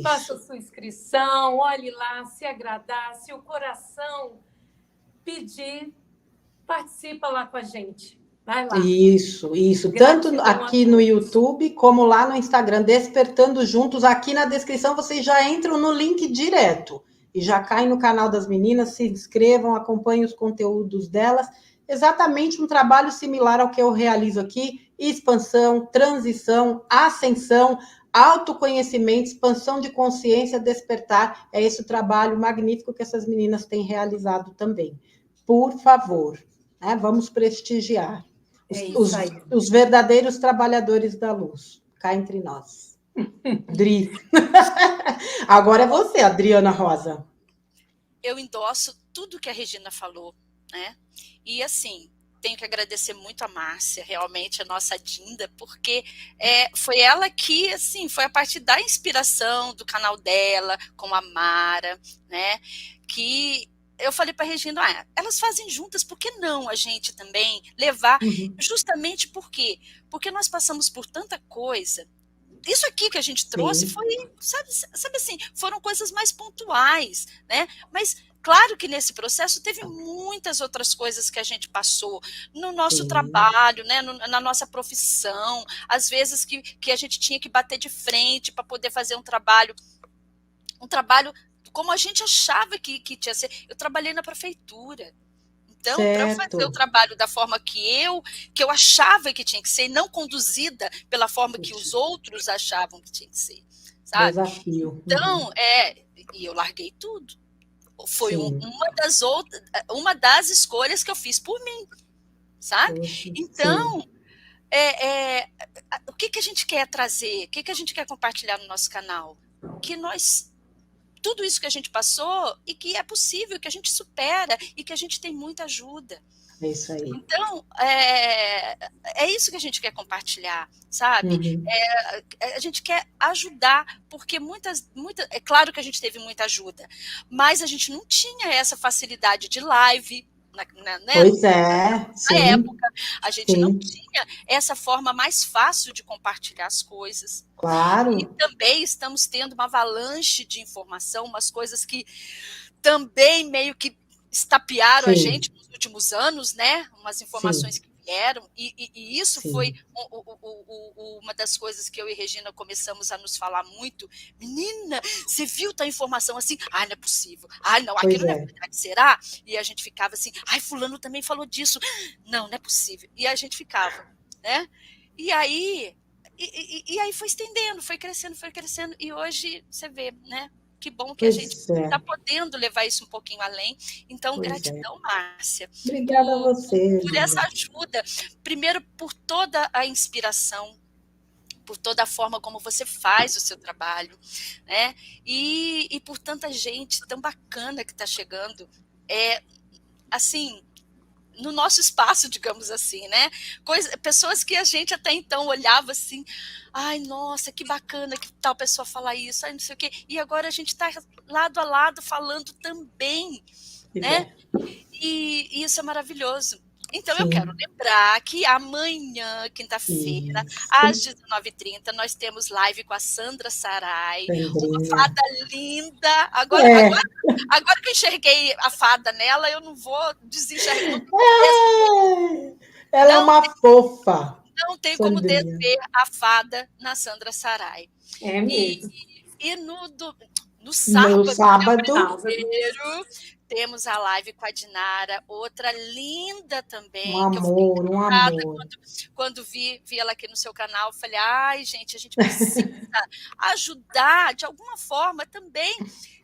Faça sua inscrição, olhe lá, se agradar, se o coração pedir, participa lá com a gente. Vai lá. Isso. Gratidão. Tanto aqui no YouTube, como lá no Instagram, Despertando Juntos. Aqui na descrição, vocês já entram no link direto. E já caem no canal das meninas, se inscrevam, acompanhem os conteúdos delas. Exatamente um trabalho similar ao que eu realizo aqui: expansão, transição, ascensão, autoconhecimento, expansão de consciência, despertar. É esse o trabalho magnífico que essas meninas têm realizado também. Por favor, né? Vamos prestigiar os verdadeiros trabalhadores da luz. Cá entre nós. Dri. Agora é você, Adriana Rosa. Eu endosso tudo que a Regina falou, né? E assim, tenho que agradecer muito a Márcia, realmente a nossa Dinda, porque foi ela que, assim, foi a partir da inspiração do canal dela, com a Mara, né? Que eu falei para a Regina, elas fazem juntas, por que não a gente também levar? Justamente por quê? Porque nós passamos por tanta coisa. Isso aqui que a gente trouxe foi, sabe assim, foram coisas mais pontuais, né? Mas claro que nesse processo teve muitas outras coisas que a gente passou no nosso trabalho, né? Na nossa profissão, às vezes que a gente tinha que bater de frente para poder fazer um trabalho como a gente achava que tinha que ser. Eu trabalhei na prefeitura. Então, para eu fazer o trabalho da forma que eu achava que tinha que ser, e não conduzida pela forma que os outros achavam que tinha que ser, sabe? Desafio. Então, e eu larguei tudo. Foi uma das escolhas que eu fiz por mim, sabe? Então, o que a gente quer trazer? O que a gente quer compartilhar no nosso canal? Que tudo isso que a gente passou e que é possível, que a gente supera e que a gente tem muita ajuda. É isso aí. Então, é isso que a gente quer compartilhar, sabe? A gente quer ajudar, porque é claro que a gente teve muita ajuda, mas a gente não tinha essa facilidade de live, né? Pois na época, a gente não tinha essa forma mais fácil de compartilhar as coisas. Claro. E também estamos tendo uma avalanche de informação, umas coisas que também meio que estapearam a gente nos últimos anos, né? Umas informações que vieram, e isso foi uma das coisas que eu e Regina começamos a nos falar muito. Menina, você viu tal informação assim? Ai, não é possível. Ai, não, aquilo não é verdade, será? E a gente ficava assim, ai, fulano também falou disso. Não é possível. E a gente ficava, né? E aí foi estendendo, foi crescendo, e hoje você vê, né? Que bom que a gente está podendo levar isso um pouquinho além. Então, gratidão, Márcia. Obrigada a você. Por essa ajuda. Primeiro, por toda a inspiração, por toda a forma como você faz o seu trabalho, né? E por tanta gente tão bacana que está chegando. Assim, no nosso espaço, digamos assim, né? Pessoas que a gente até então olhava assim, ai, nossa, que bacana que tal pessoa fala isso, ai, não sei o quê. E agora a gente está lado a lado falando também, né? E isso é maravilhoso. Então, eu quero lembrar que amanhã, quinta-feira, às 19h30, nós temos live com a Sandra Sarai, uma fada linda. Agora que eu enxerguei a fada nela, eu não vou desenxergar. Ela é uma fofa. Não tem como Sandrinha. desver a fada na Sandra Sarai. É mesmo. E no sábado, primeiro, temos a live com a Dinara, outra linda também. Um amor, um amor. Quando vi ela aqui no seu canal, falei, ai, gente, a gente precisa ajudar, de alguma forma, também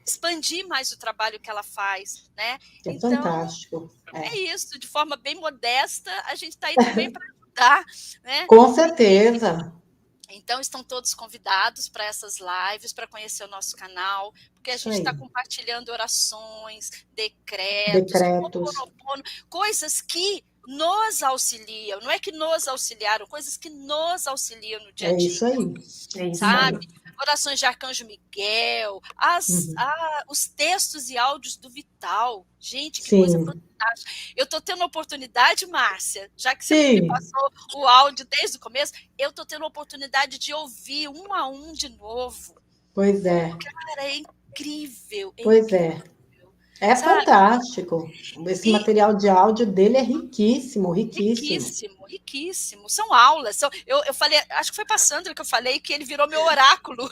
expandir mais o trabalho que ela faz, né? É então, fantástico. É isso, de forma bem modesta, a gente está aí também para ajudar, né? Com certeza. Então, estão todos convidados para essas lives, para conhecer o nosso canal, porque a gente está compartilhando orações, decretos, coisas que nos auxiliam, não é que nos auxiliaram, coisas que nos auxiliam no dia a dia. É isso aí. Sabe? Orações de Arcanjo Miguel, os textos e áudios do Vital. Gente, que coisa fantástica. Eu estou tendo a oportunidade, Márcia, já que você me passou o áudio desde o começo, eu estou tendo a oportunidade de ouvir um a um de novo. Pois é. Cara, é incrível. É fantástico. Esse material de áudio dele é riquíssimo. São aulas. Eu falei, acho que foi para a Sandra que eu falei que ele virou meu oráculo.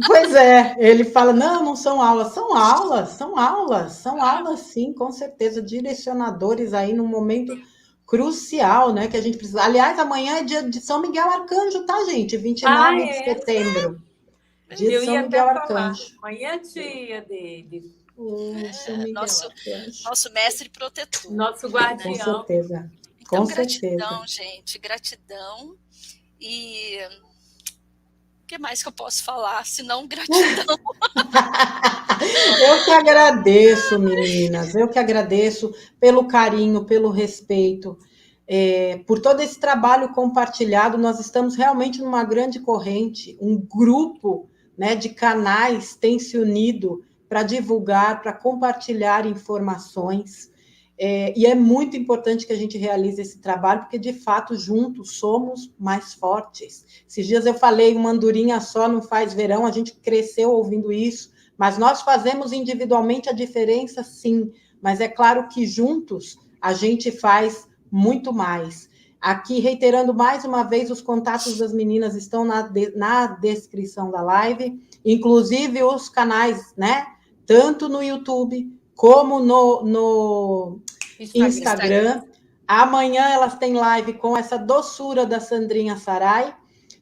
Pois é, ele fala, não são aulas. São aulas, sim, com certeza. Direcionadores aí num momento crucial, né, que a gente precisa. Aliás, amanhã é dia de São Miguel Arcanjo, tá, gente? 29 de setembro. Dia de São Miguel Arcanjo. Amanhã é dia dele. Nosso mestre protetor. Nosso guardião. Com certeza. Então, gratidão, gente. Gratidão. E o que mais que eu posso falar, se não gratidão? Eu que agradeço, meninas. Eu que agradeço pelo carinho, pelo respeito, por todo esse trabalho compartilhado. Nós estamos realmente numa grande corrente. Um grupo, né, de canais tem se unido para divulgar, para compartilhar informações. E é muito importante que a gente realize esse trabalho, porque, de fato, juntos somos mais fortes. Esses dias eu falei, uma andorinha só não faz verão, a gente cresceu ouvindo isso, mas nós fazemos individualmente a diferença, sim, mas é claro que juntos a gente faz muito mais. Aqui, reiterando mais uma vez, os contatos das meninas estão na descrição da live, inclusive os canais, né? Tanto no YouTube como no Instagram. Amanhã elas têm live com essa doçura da Sandrinha Sarai.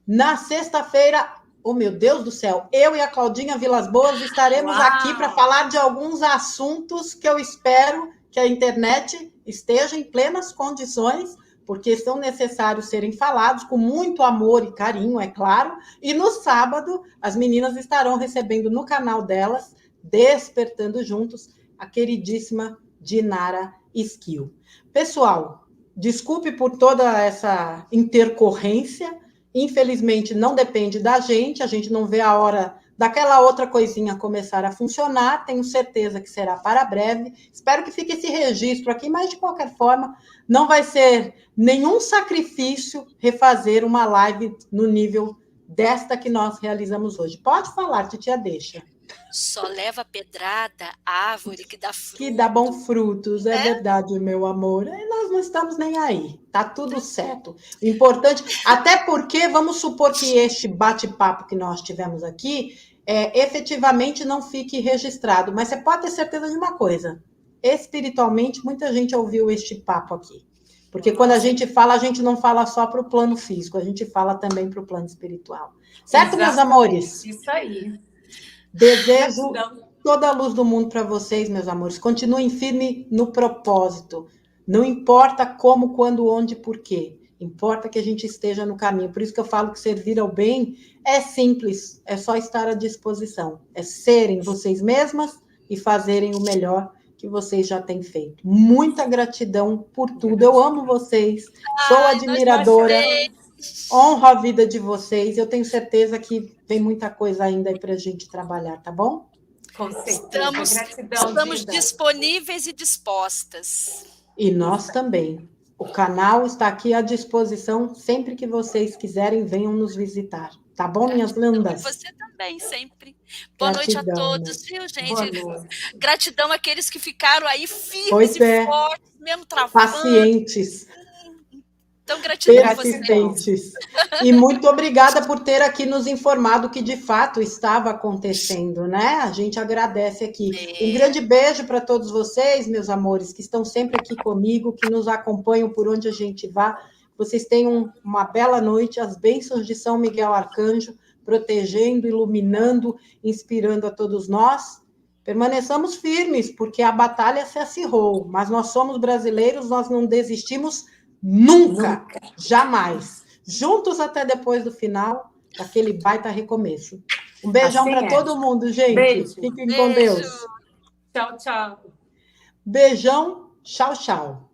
Na sexta-feira, oh meu Deus do céu, eu e a Claudinha Vilas Boas estaremos aqui para falar de alguns assuntos que eu espero que a internet esteja em plenas condições, porque são necessários serem falados com muito amor e carinho, é claro. E no sábado, as meninas estarão recebendo no canal delas, Despertando Juntos, a queridíssima Dinara Esquil. Pessoal, desculpe por toda essa intercorrência, infelizmente não depende da gente, a gente não vê a hora daquela outra coisinha começar a funcionar, tenho certeza que será para breve, espero que fique esse registro aqui, mas de qualquer forma, não vai ser nenhum sacrifício refazer uma live no nível desta que nós realizamos hoje. Pode falar, titia, deixa. Só leva pedrada a árvore que dá frutos. Que dá bons frutos, é verdade, meu amor. Nós não estamos nem aí, tá tudo certo. O importante, até porque, vamos supor que este bate-papo que nós tivemos aqui, efetivamente não fique registrado, mas você pode ter certeza de uma coisa, espiritualmente, muita gente ouviu este papo aqui. Porque quando a gente não fala só para o plano físico, a gente fala também para o plano espiritual. Certo, meus amores? Isso aí. Desejo toda a luz do mundo para vocês, meus amores. Continuem firme no propósito. Não importa como, quando, onde, por quê. Importa que a gente esteja no caminho. Por isso que eu falo que servir ao bem é simples. É só estar à disposição. É serem vocês mesmas e fazerem o melhor que vocês já têm feito. Muita gratidão por tudo. Eu amo vocês. Sou admiradora. Honro a vida de vocês. Eu tenho certeza que tem muita coisa ainda aí para a gente trabalhar, tá bom? Com certeza. Estamos disponíveis e dispostas. E nós também. O canal está aqui à disposição. Sempre que vocês quiserem, venham nos visitar. Tá bom, minhas lindas? E você também, sempre. Boa noite a todos, viu, gente? Gratidão àqueles que ficaram aí firmes e fortes, mesmo travando. Pacientes. Então, gratidão a vocês. Persistentes. E muito obrigada por ter aqui nos informado que de fato estava acontecendo, né? A gente agradece aqui. Um grande beijo para todos vocês, meus amores, que estão sempre aqui comigo, que nos acompanham por onde a gente vá. Vocês tenham uma bela noite, as bênçãos de São Miguel Arcanjo, protegendo, iluminando, inspirando a todos nós. Permaneçamos firmes, porque a batalha se acirrou, mas nós somos brasileiros, nós não desistimos nunca, jamais. Juntos até depois do final, daquele baita recomeço. Um beijão para todo mundo, gente. Beijo. Fiquem com Deus. Tchau, tchau. Beijão, tchau, tchau.